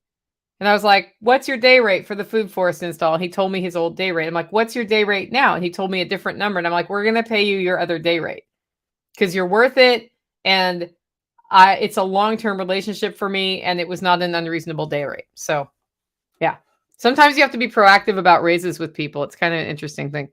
And I was like, what's your day rate for the food forest install? And he told me his old day rate. I'm like, what's your day rate now? And he told me a different number. And I'm like, we're going to pay you your other day rate because you're worth it. And it's a long-term relationship for me. And it was not an unreasonable day rate. So yeah, sometimes you have to be proactive about raises with people. It's kind of an interesting thing.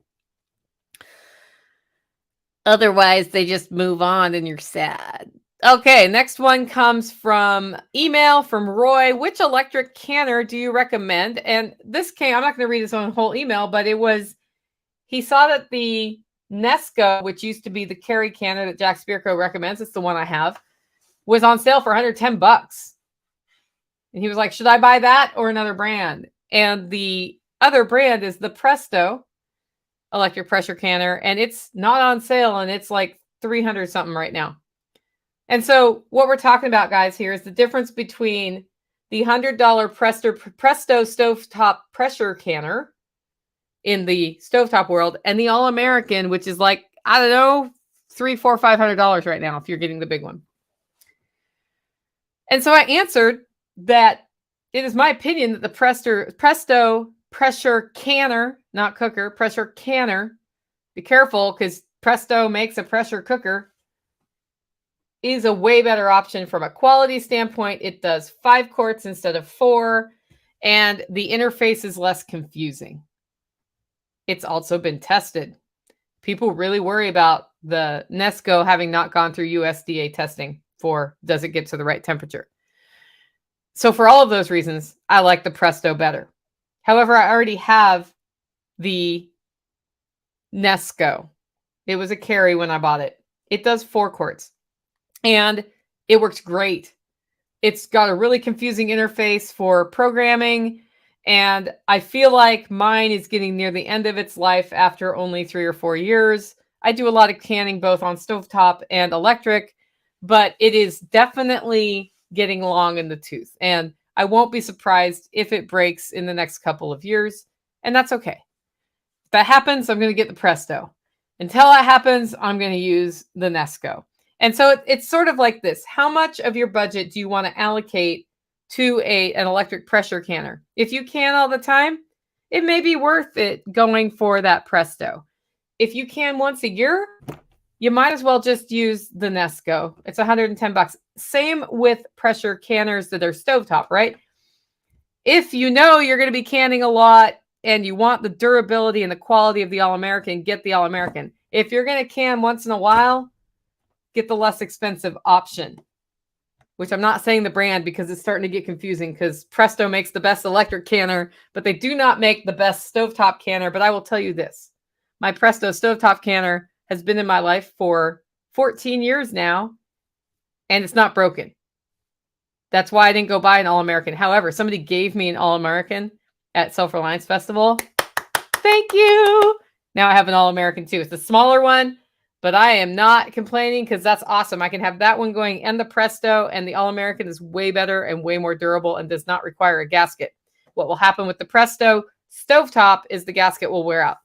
Otherwise, they just move on and you're sad. Okay, next one comes from email from Roy. Which electric canner do you recommend? And this came, I'm not going to read his own whole email, but he saw that the Nesco, which used to be the carry canner that Jack Spirko recommends, it's the one I have, was on sale for $110. And he was like, should I buy that or another brand? And the other brand is the Presto electric pressure canner, and it's not on sale, and it's like 300 something right now. And so what we're talking about, guys, here is the difference between the $100 Presto stovetop pressure canner in the stovetop world and the All-American, which is like, I don't know, $300, $400, $500 right now if you're getting the big one. And so I answered that it is my opinion that the Presto pressure canner, not cooker, pressure canner, be careful because Presto makes a pressure cooker, is a way better option from a quality standpoint. It does 5 quarts instead of 4, and the interface is less confusing. It's also been tested. People really worry about the Nesco having not gone through USDA testing for does it get to the right temperature. So for all of those reasons, I like the Presto better. However, I already have the Nesco. It was a carry when I bought it. It does 4 quarts. And it works great. It's got a really confusing interface for programming. And I feel like mine is getting near the end of its life after only 3 or 4 years. I do a lot of canning both on stovetop and electric, but it is definitely getting long in the tooth. And I won't be surprised if it breaks in the next couple of years. And that's okay. If that happens, I'm going to get the Presto. Until that happens, I'm going to use the Nesco. And so it's sort of like this. How much of your budget do you want to allocate to an electric pressure canner? If you can all the time, it may be worth it going for that Presto. If you can once a year, you might as well just use the Nesco. It's $110. Same with pressure canners that are stovetop, right? If you know you're going to be canning a lot and you want the durability and the quality of the All-American, get the All-American. If you're going to can once in a while, get the less expensive option, which I'm not saying the brand because it's starting to get confusing because Presto makes the best electric canner, but they do not make the best stovetop canner. But I will tell you this, my Presto stovetop canner has been in my life for 14 years now, and it's not broken. That's why I didn't go buy an All-American. However, somebody gave me an All-American at Self-Reliance Festival. Thank you. Now I have an All-American too. It's a smaller one, but I am not complaining because that's awesome. I can have that one going and the Presto, and the All-American is way better and way more durable and does not require a gasket. What will happen with the Presto stovetop is the gasket will wear out.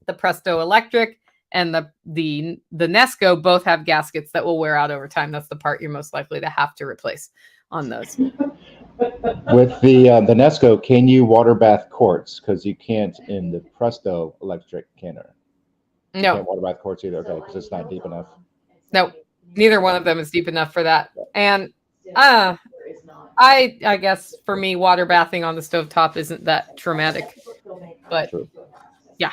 The Presto electric and the Nesco both have gaskets that will wear out over time. That's the part you're most likely to have to replace on those. With the Nesco, can you water bath quartz? Because you can't in the Presto electric canner. You No. can't water bath quartz either, okay, because it's not deep enough. No, neither one of them is deep enough for that. And I guess for me, water bathing on the stovetop isn't that traumatic. But True. yeah.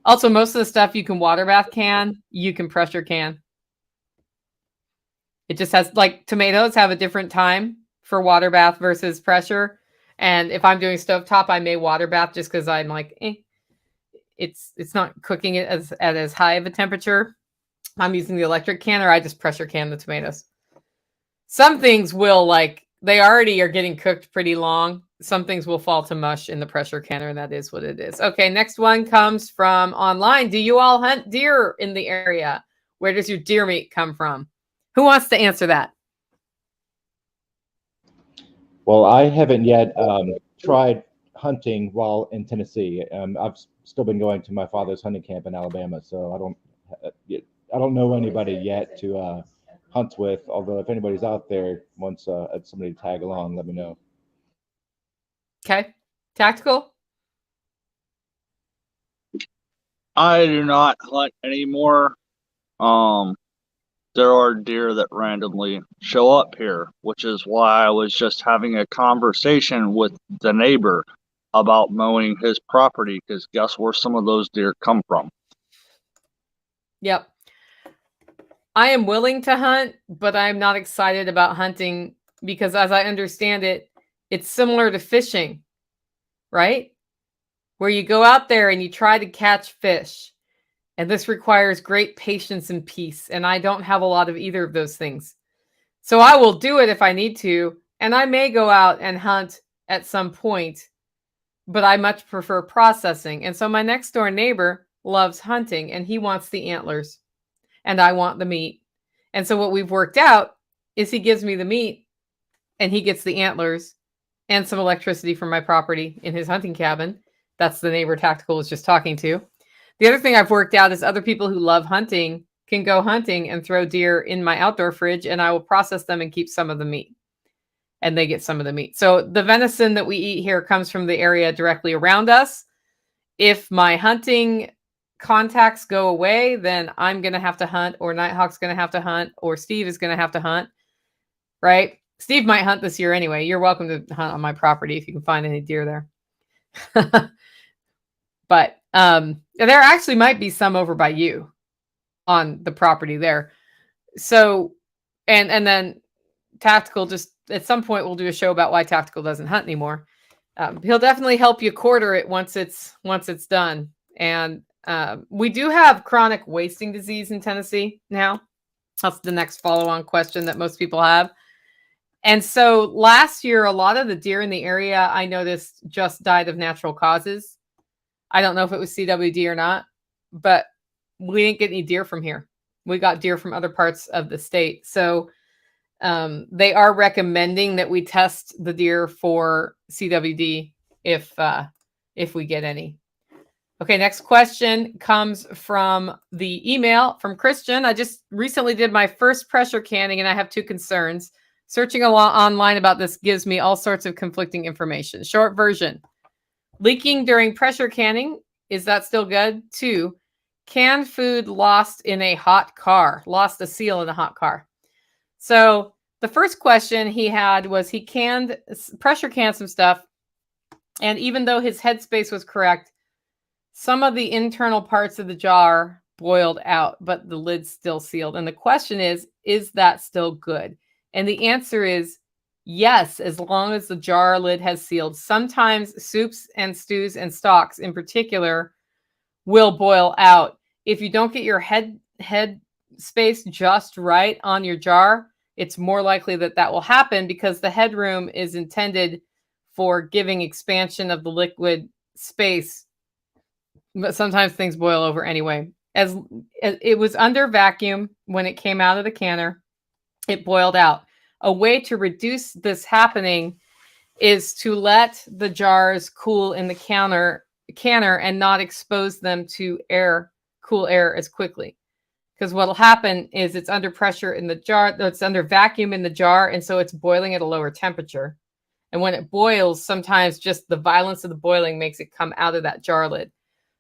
Also, most of the stuff you can water bath can, you can pressure can. It just has, like, tomatoes have a different time for water bath versus pressure. And if I'm doing stovetop, I may water bath just because I'm like, it's not cooking it at as high of a temperature. I'm using the electric canner. I just pressure can the tomatoes. Some things will, like, they already are getting cooked pretty long. Some things will fall to mush in the pressure canner, and that is what it is. Okay, next one comes from online. Do you all hunt deer in the area? Where does your deer meat come from? Who wants to answer that? Well, I haven't yet tried hunting while in Tennessee. I've still been going to my father's hunting camp in Alabama, so I don't know anybody yet to hunt with. Although if anybody's out there wants somebody to tag along, let me know. Okay, tactical. I do not hunt anymore. There are deer that randomly show up here, which is why I was just having a conversation with the neighbor about mowing his property, because guess where some of those deer come from? Yep. I am willing to hunt, but I'm not excited about hunting because, as I understand it, it's similar to fishing, right? Where you go out there and you try to catch fish. And this requires great patience and peace. And I don't have a lot of either of those things. So I will do it if I need to. And I may go out and hunt at some point, but I much prefer processing. And so my next door neighbor loves hunting and he wants the antlers and I want the meat. And so what we've worked out is he gives me the meat and he gets the antlers and some electricity from my property in his hunting cabin. That's the neighbor Tactical was just talking to. The other thing I've worked out is other people who love hunting can go hunting and throw deer in my outdoor fridge and I will process them and keep some of the meat. And they get some of the meat. So the venison that we eat here comes from the area directly around us. If my hunting contacts go away, then I'm going to have to hunt, or Nighthawk's going to have to hunt, or Steve is going to have to hunt, right? Steve might hunt this year anyway. You're welcome to hunt on my property if you can find any deer there. But there actually might be some over by you on the property there. So, and then Tactical, just at some point we'll do a show about why Tactical doesn't hunt anymore. He'll definitely help you quarter it once it's done. And we do have chronic wasting disease in Tennessee now. That's the next follow-on question that most people have. And so last year, a lot of the deer in the area I noticed just died of natural causes. I don't know if it was CWD or not, but we didn't get any deer from here. We got deer from other parts of the state. So they are recommending that we test the deer for CWD if we get any. Okay, next question comes from the email from Christian. I just recently did my first pressure canning and I have two concerns. Searching online about this gives me all sorts of conflicting information. Short version: leaking during pressure canning, is that still good? 2, canned food lost in a hot car, lost a seal in a hot car. So the first question he had was he pressure canned some stuff. And even though his headspace was correct, some of the internal parts of the jar boiled out, but the lid's still sealed. And the question is that still good? And the answer is yes, as long as the jar lid has sealed. Sometimes soups and stews and stocks in particular will boil out. If you don't get your head space just right on your jar, it's more likely that will happen because the headroom is intended for giving expansion of the liquid space. But sometimes things boil over anyway. As it was under vacuum when it came out of the canner, it boiled out. A way to reduce this happening is to let the jars cool in the canner and not expose them to cool air as quickly. Because what'll happen is it's under pressure in the jar, it's under vacuum in the jar, and so it's boiling at a lower temperature. And when it boils, sometimes just the violence of the boiling makes it come out of that jar lid.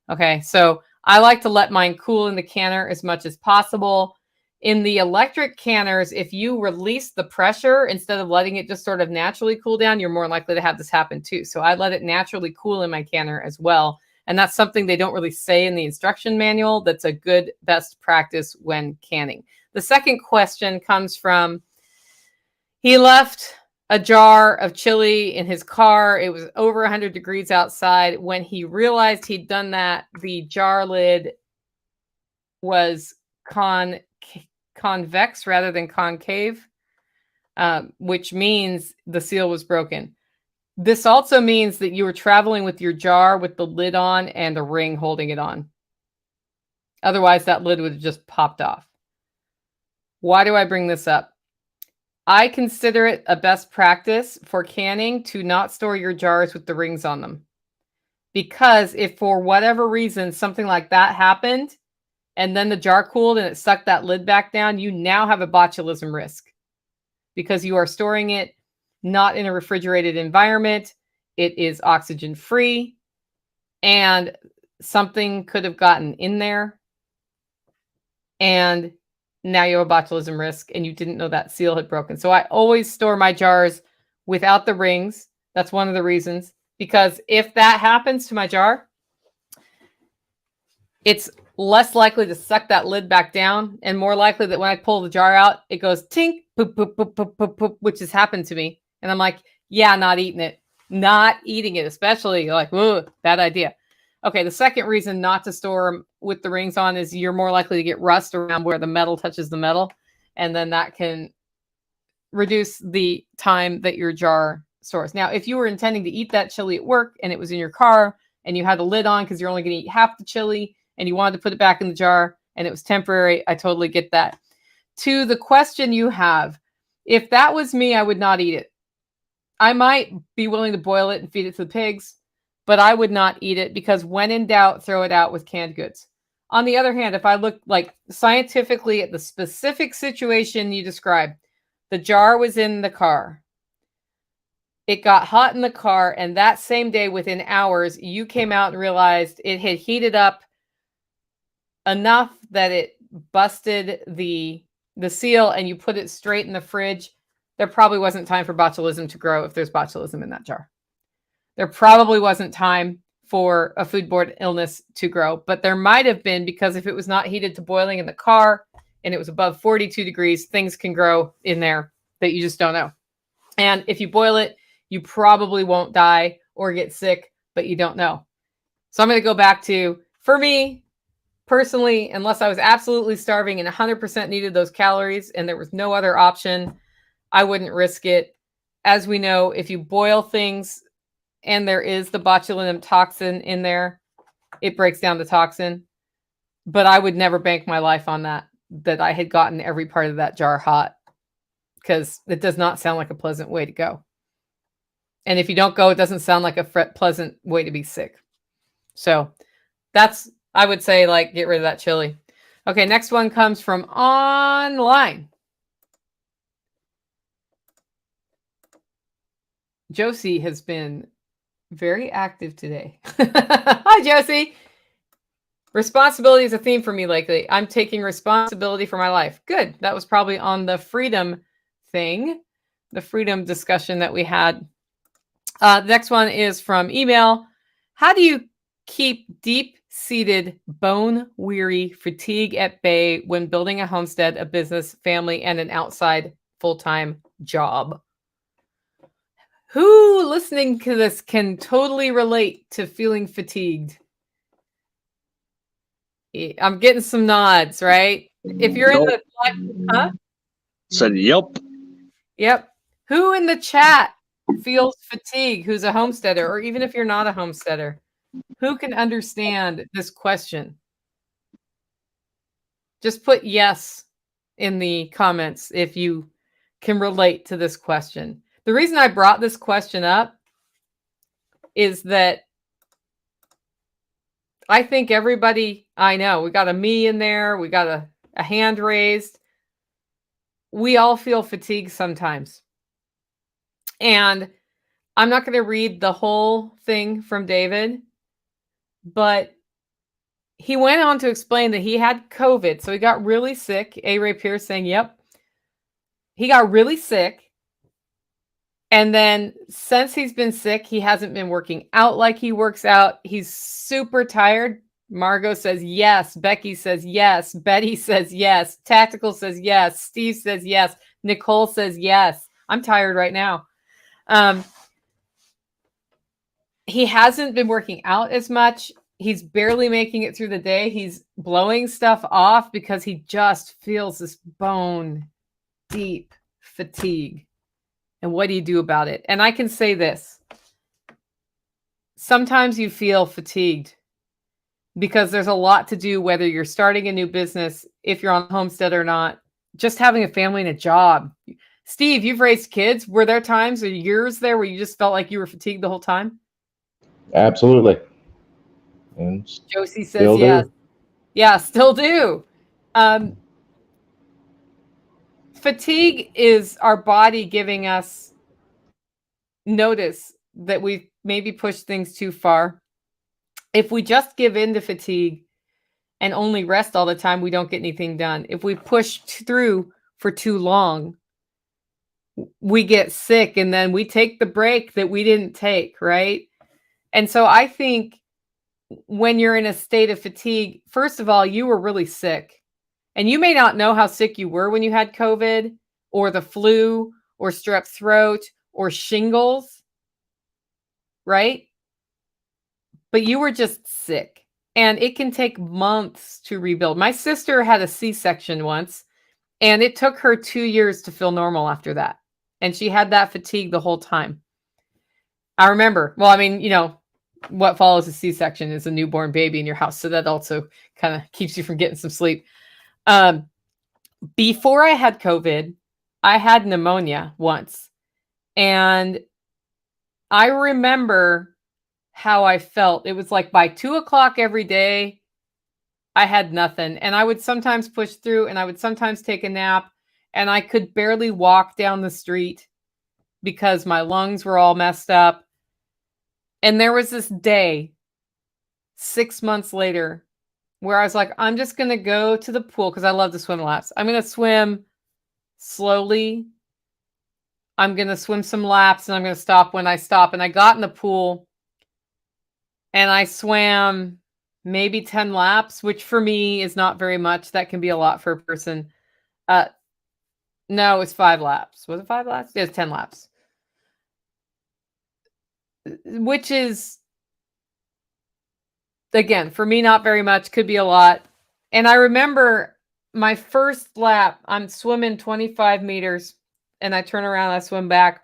Okay, so I like to let mine cool in the canner as much as possible. In the electric canners, if you release the pressure instead of letting it just sort of naturally cool down, you're more likely to have this happen too. So I let it naturally cool in my canner as well. And that's something they don't really say in the instruction manual. That's a good best practice when canning. The second question comes from, he left a jar of chili in his car. It was over 100 degrees outside. When he realized he'd done that, the jar lid was convex rather than concave, which means the seal was broken. This also means that you were traveling with your jar with the lid on and a ring holding it on. Otherwise, that lid would have just popped off. Why do I bring this up? I consider it a best practice for canning to not store your jars with the rings on them. Because if for whatever reason something like that happened, and then the jar cooled and it sucked that lid back down, you now have a botulism risk. Because you are storing it not in a refrigerated environment, it is oxygen free, and something could have gotten in there, and now you have a botulism risk and you didn't know that seal had broken. So I always store my jars without the rings. That's one of the reasons, because if that happens to my jar, it's less likely to suck that lid back down and more likely that when I pull the jar out, it goes tink, poop, poop, poop, poop, poop, poop, which has happened to me. And I'm like, yeah, not eating it, especially like, ooh, bad idea. Okay, the second reason not to store them with the rings on is you're more likely to get rust around where the metal touches the metal. And then that can reduce the time that your jar stores. Now, if you were intending to eat that chili at work and it was in your car and you had the lid on because you're only going to eat half the chili and you wanted to put it back in the jar and it was temporary, I totally get that. To the question you have, if that was me, I would not eat it. I might be willing to boil it and feed it to the pigs, but I would not eat it because when in doubt, throw it out with canned goods. On the other hand, if I look like scientifically at the specific situation you described, the jar was in the car. It got hot in the car, and that same day, within hours, you came out and realized it had heated up enough that it busted the seal, and you put it straight in the fridge. There probably wasn't time for botulism to grow if there's botulism in that jar. There probably wasn't time for a foodborne illness to grow, but there might have been, because if it was not heated to boiling in the car and it was above 42 degrees, things can grow in there that you just don't know. And if you boil it, you probably won't die or get sick, but you don't know. So I'm going to go back to, for me personally, unless I was absolutely starving and 100% needed those calories and there was no other option, I wouldn't risk it. As we know, if you boil things and there is the botulinum toxin in there, it breaks down the toxin. But I would never bank my life on that I had gotten every part of that jar hot, because it does not sound like a pleasant way to go. And if you don't go, it doesn't sound like a pleasant way to be sick. So I would say, like, get rid of that chili. Okay, next one comes from online. Josie has been very active today. Hi, Josie. Responsibility is a theme for me lately. I'm taking responsibility for my life. Good. That was probably on the freedom thing, the freedom discussion that we had. The next one is from email. How do you keep deep-seated, bone-weary fatigue at bay when building a homestead, a business, family, and an outside full-time job? Who listening to this can totally relate to feeling fatigued? I'm getting some nods, right? If you're in the huh? Said yep. Yep. Who in the chat feels fatigue who's a homesteader, or even if you're not a homesteader? Who can understand this question? Just put yes in the comments if you can relate to this question. The reason I brought this question up is that I think everybody I know, we got a me in there, we got a hand raised. We all feel fatigue sometimes. And I'm not going to read the whole thing from David, but he went on to explain that he had COVID. So he got really sick. A. Ray Pierce saying, yep. He got really sick. And then since he's been sick, he hasn't been working out like he works out. He's super tired. Margot says yes. Becky says yes. Betty says yes. Tactical says yes. Steve says yes. Nicole says yes. I'm tired right now. He hasn't been working out as much. He's barely making it through the day. He's blowing stuff off because he just feels this bone deep fatigue. And what do you do about it? And I can say this. Sometimes you feel fatigued because there's a lot to do, whether you're starting a new business, if you're on homestead or not, just having a family and a job. Steve, you've raised kids. Were there times or years there where you just felt like you were fatigued the whole time? Absolutely. And Josie says yes. Yeah, still do. Fatigue is our body giving us notice that we've maybe pushed things too far. If we just give in to fatigue and only rest all the time, we don't get anything done. If we push through for too long, we get sick and then we take the break that we didn't take, right? And so I think when you're in a state of fatigue, first of all, you were really sick. And you may not know how sick you were when you had COVID or the flu or strep throat or shingles, right? But you were just sick. And it can take months to rebuild. My sister had a C-section once, and it took her 2 years to feel normal after that. And she had that fatigue the whole time. I remember, well, I mean, you know, what follows a C-section is a newborn baby in your house. So that also kind of keeps you from getting some sleep. Before I had COVID, I had pneumonia once. And I remember how I felt. It was like by 2:00 every day, I had nothing. And I would sometimes push through and I would sometimes take a nap. And I could barely walk down the street because my lungs were all messed up. And there was this day 6 months later where I was like, I'm just going to go to the pool because I love to swim laps. I'm going to swim slowly. I'm going to swim some laps and I'm going to stop when I stop. And I got in the pool and I swam maybe 10 laps, which for me is not very much. That can be a lot for a person. No, it's 5 laps. Was it 5 laps? It was 10 laps. Which is, again, for me, not very much, could be a lot. And I remember my first lap, I'm swimming 25 meters and I turn around, I swim back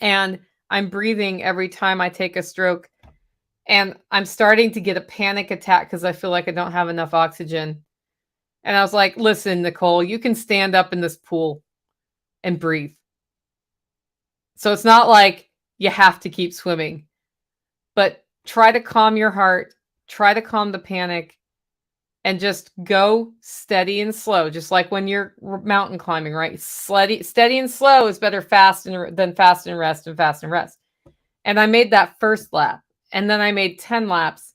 and I'm breathing every time I take a stroke. And I'm starting to get a panic attack because I feel like I don't have enough oxygen. And I was like, listen, Nicole, you can stand up in this pool and breathe. So it's not like you have to keep swimming, but try to calm your heart. try to calm the panic, and just go steady and slow, just like when you're mountain climbing, right? Steady and slow is better than fast and rest and fast and rest. And I made that first lap, and then I made 10 laps,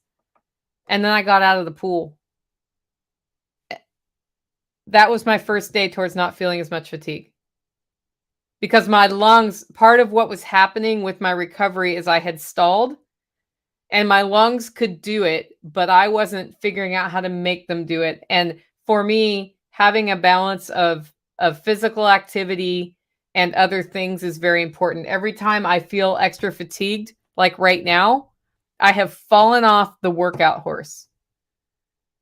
and then I got out of the pool. That was my first day towards not feeling as much fatigue. Because my lungs, part of what was happening with my recovery is I had stalled, and my lungs could do it, but I wasn't figuring out how to make them do it. And for me, having a balance of physical activity and other things is very important. Every time I feel extra fatigued, like right now, I have fallen off the workout horse.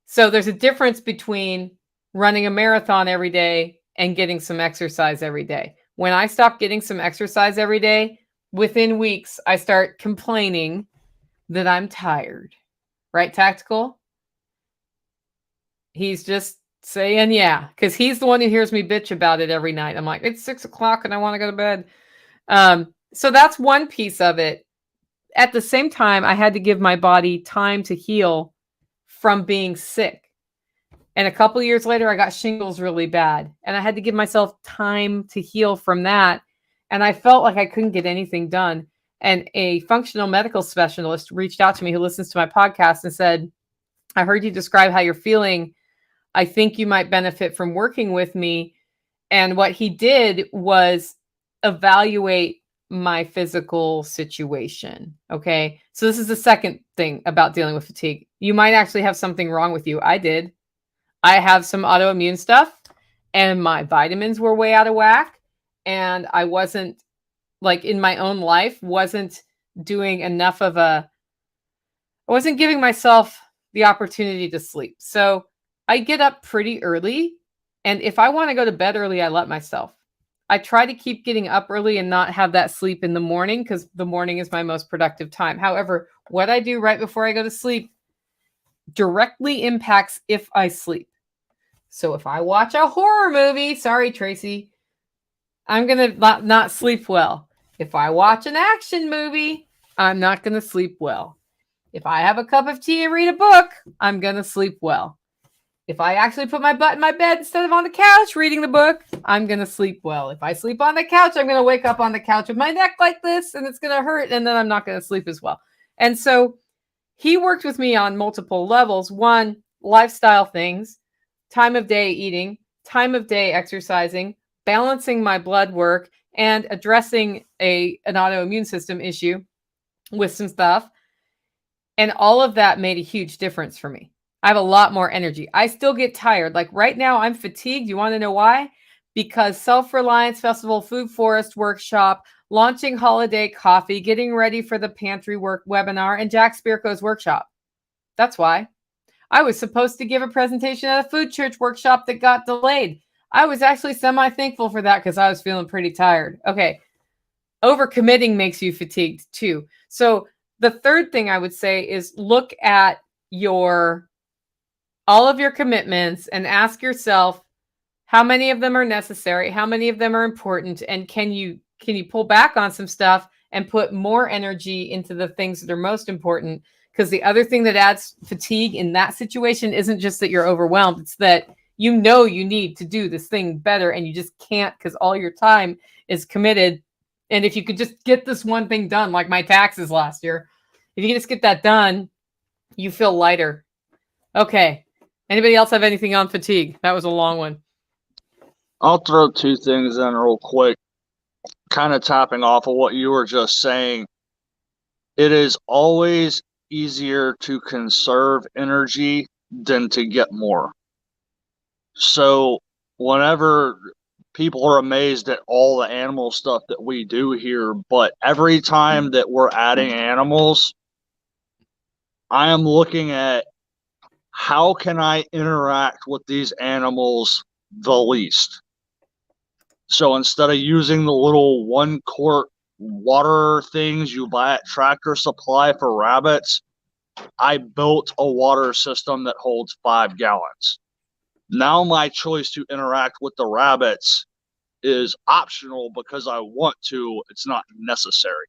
So there's a difference between running a marathon every day and getting some exercise every day. When I stop getting some exercise every day, within weeks, I start complaining that I'm tired. Right, Tactical? He's just saying, yeah, because he's the one who hears me bitch about it every night. I'm like, it's 6 o'clock and I want to go to bed. So that's one piece of it. At the same time, I had to give my body time to heal from being sick. And a couple of years later, I got shingles really bad. And I had to give myself time to heal from that. And I felt like I couldn't get anything done. And a functional medical specialist reached out to me who listens to my podcast and said, I heard you describe how you're feeling. I think you might benefit from working with me. And what he did was evaluate my physical situation. Okay. So this is the second thing about dealing with fatigue. You might actually have something wrong with you. I did. I have some autoimmune stuff, and my vitamins were way out of whack. And I wasn't, like, in my own life, wasn't doing enough of I wasn't giving myself the opportunity to sleep. So I get up pretty early. And if I want to go to bed early, I let myself. I try to keep getting up early and not have that sleep in the morning, because the morning is my most productive time. However, what I do right before I go to sleep directly impacts if I sleep. So if I watch a horror movie, sorry, Tracy, I'm going to not sleep well. If I watch an action movie, I'm not going to sleep well. If I have a cup of tea and read a book, I'm going to sleep well. If I actually put my butt in my bed instead of on the couch reading the book, I'm going to sleep well. If I sleep on the couch, I'm going to wake up on the couch with my neck like this, and it's going to hurt, and then I'm not going to sleep as well. And so he worked with me on multiple levels. One, lifestyle things, time of day eating, time of day exercising, balancing my blood work, and addressing an autoimmune system issue with some stuff. And all of that made a huge difference for me. I have a lot more energy. I still get tired. Like right now, I'm fatigued. You want to know why? Because Self-Reliance Festival Food Forest Workshop, launching Holiday Coffee, getting ready for the Pantry Work webinar, and Jack Spirko's workshop. That's why. I was supposed to give a presentation at a food church workshop that got delayed. I was actually semi-thankful for that because I was feeling pretty tired. Okay. Overcommitting makes you fatigued too. So the third thing I would say is look at all of your commitments and ask yourself how many of them are necessary, how many of them are important, and can you pull back on some stuff and put more energy into the things that are most important? Because the other thing that adds fatigue in that situation isn't just that you're overwhelmed. It's that you know you need to do this thing better and you just can't because all your time is committed. And if you could just get this one thing done, like my taxes last year, if you can just get that done, you feel lighter. Okay. Anybody else have anything on fatigue? That was a long one. I'll throw two things in real quick, kind of tapping off of what you were just saying. It is always easier to conserve energy than to get more. So whenever people are amazed at all the animal stuff that we do here, but every time that we're adding animals, I am looking at how can I interact with these animals the least. So instead of using the little 1 quart water things you buy at Tractor Supply for rabbits, I built a water system that holds 5 gallons. Now my choice to interact with the rabbits is optional because I want to, it's not necessary.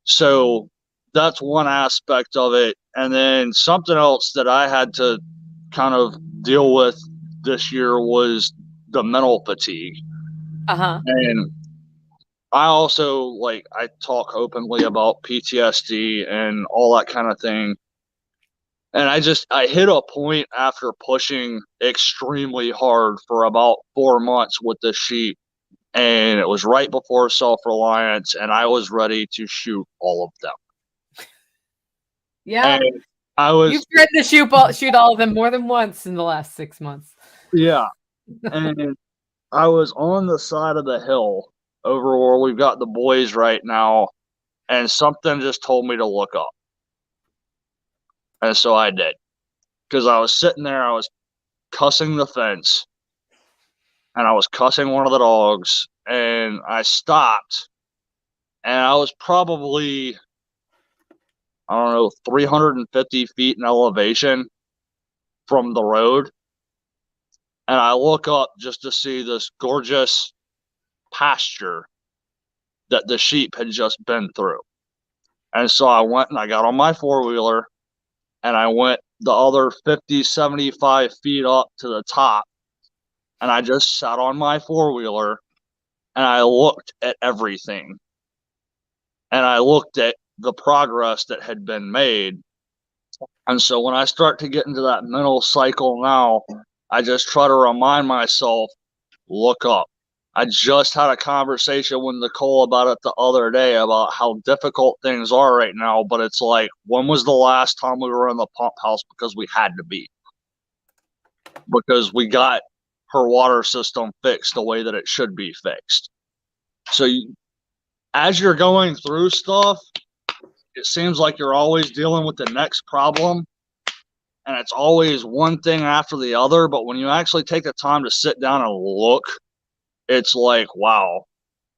So that's one aspect of it. And then something else that I had to kind of deal with this year was the mental fatigue. Uh-huh. And I also, like, I talk openly about PTSD and all that kind of thing. And I hit a point after pushing extremely hard for about 4 months with this sheep. And it was right before Self-Reliance, and I was ready to shoot all of them. Yeah. And I was, You've threatened to shoot all of them more than once in the last 6 months. yeah. And I was on the side of the hill over where we've got the boys right now, and something just told me to look up. And so I did. Because I was sitting there, I was cussing the fence, and I was cussing one of the dogs, and I stopped, and I was probably, I don't know, 350 feet in elevation from the road. And I look up just to see this gorgeous pasture that the sheep had just been through. And so I went and I got on my four-wheeler and I went the other 50, 75 feet up to the top. And I just sat on my four-wheeler and I looked at everything. And I looked at the progress that had been made. And so when I start to get into that mental cycle now, I just try to remind myself, look up. I just had a conversation with Nicole about it the other day about how difficult things are right now. But it's like, when was the last time we were in the pump house because we had to be? Because we got her water system fixed the way that it should be fixed. So as you're going through stuff, it seems like you're always dealing with the next problem. And it's always one thing after the other. But when you actually take the time to sit down and look, it's like, wow,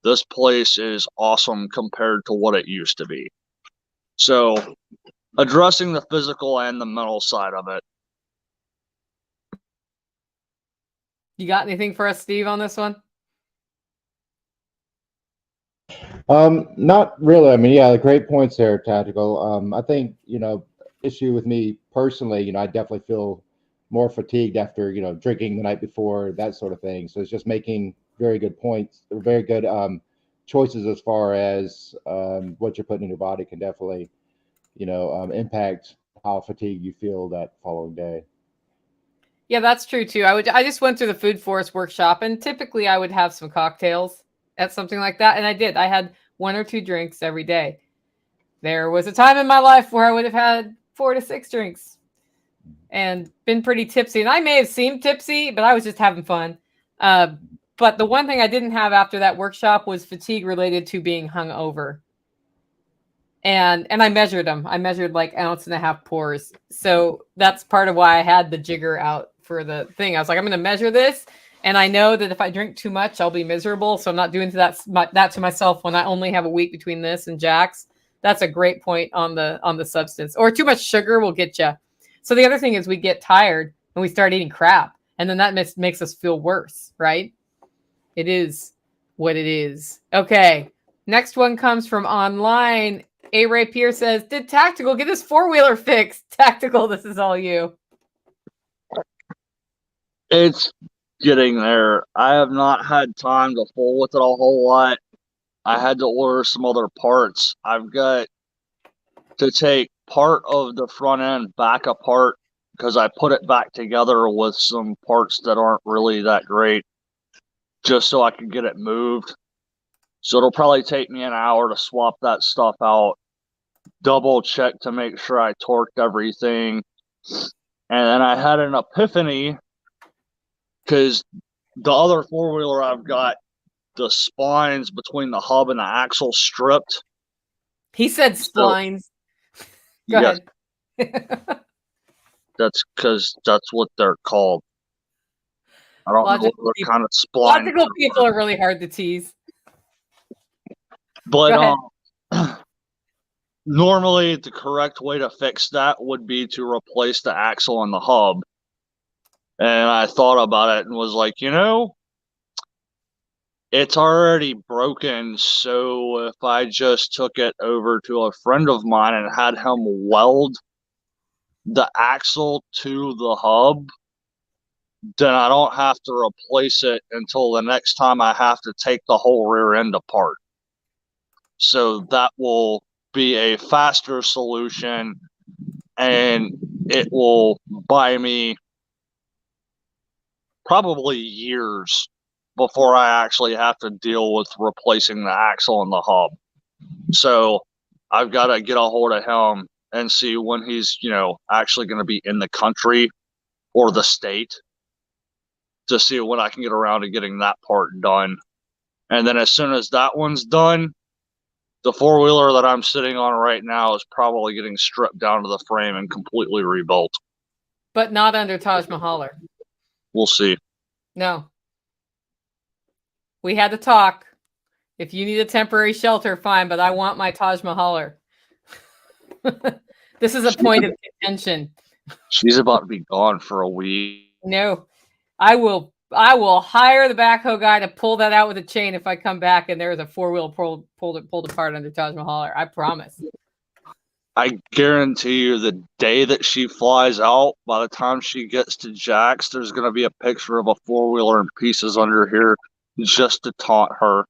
this place is awesome compared to what it used to be. So addressing the physical and the mental side of it. You got anything for us, Steve, on this one? Not really. I mean, yeah, great points there, Tactical. I think, issue with me personally, I definitely feel more fatigued after, drinking the night before, that sort of thing. So it's just making very good points, or very good choices as far as what you're putting in your body can definitely, impact how fatigued you feel that following day. Yeah, that's true too. I just went through the food forest workshop, and typically I would have some cocktails at something like that. And I did. I had 1 or 2 drinks every day. There was a time in my life where I would have had 4 to 6 drinks and been pretty tipsy. And I may have seemed tipsy, but I was just having fun. But the one thing I didn't have after that workshop was fatigue related to being hungover. And I measured them. I measured like 1.5 ounce pours. So that's part of why I had the jigger out for the thing. I was like, I'm going to measure this. And I know that if I drink too much, I'll be miserable. So I'm not doing that to myself when I only have a week between this and Jack's. That's a great point on the substance. Or too much sugar will get you. So the other thing is we get tired and we start eating crap. And then that makes us feel worse, right? It is what it is. Okay. Next one comes from online. A. Ray Pierce says, did Tactical get his four-wheeler fixed? Tactical, this is all you. It's getting there. I have not had time to fool with it a whole lot. I had to order some other parts. I've got to take part of the front end back apart because I put it back together with some parts that aren't really that great, just so I can get it moved. So it'll probably take me an hour to swap that stuff out, double check to make sure I torqued everything. And then I had an epiphany because the other four-wheeler I've got, the splines between the hub and the axle stripped. He said splines. So, Go ahead. That's because that's what they're called. I don't know what kind of spline. Logical people are really hard to tease. But normally the correct way to fix that would be to replace the axle and the hub. And I thought about it and was like, it's already broken. So if I just took it over to a friend of mine and had him weld the axle to the hub, then I don't have to replace it until the next time I have to take the whole rear end apart. So that will be a faster solution, and it will buy me probably years before I actually have to deal with replacing the axle and the hub. So I've got to get a hold of him and see when he's, actually going to be in the country or the state to see when I can get around to getting that part done. And then as soon as that one's done, the four-wheeler that I'm sitting on right now is probably getting stripped down to the frame and completely rebuilt. But not under Taj Mahaler. We'll see. No. We had to talk. If you need a temporary shelter, fine, but I want my Taj Mahaler. This is a point of contention. She's about to be gone for a week. No. I will hire the backhoe guy to pull that out with a chain if I come back and there's a four-wheel pulled apart under Taj Mahaler. I promise. I guarantee you the day that she flies out, by the time she gets to Jack's, there's going to be a picture of a four-wheeler in pieces under here just to taunt her.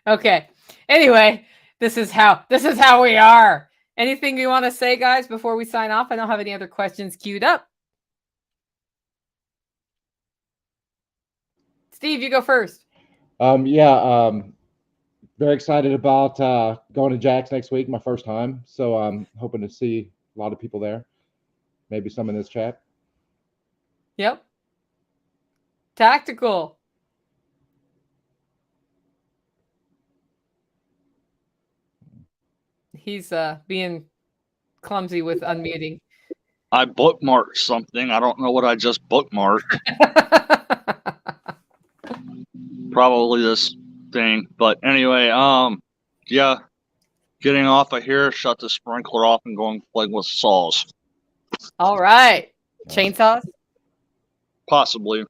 Okay. Anyway, this is how we are. Anything you want to say, guys, before we sign off? I don't have any other questions queued up. Steve, you go first. Very excited about going to Jack's next week, my first time. So I'm hoping to see a lot of people there. Maybe some in this chat. Yep. Tactical. He's being clumsy with unmuting. I bookmarked something. I don't know what I just bookmarked. Probably this thing. But anyway, getting off of here, shut the sprinkler off and going playing with saws. All right. Chainsaws? Possibly.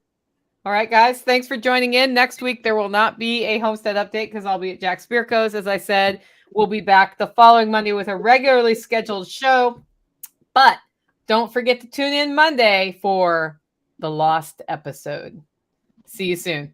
All right, guys. Thanks for joining in. Next week, there will not be a Homestead update because I'll be at Jack Spirko's. As I said, we'll be back the following Monday with a regularly scheduled show. But don't forget to tune in Monday for the lost episode. See you soon.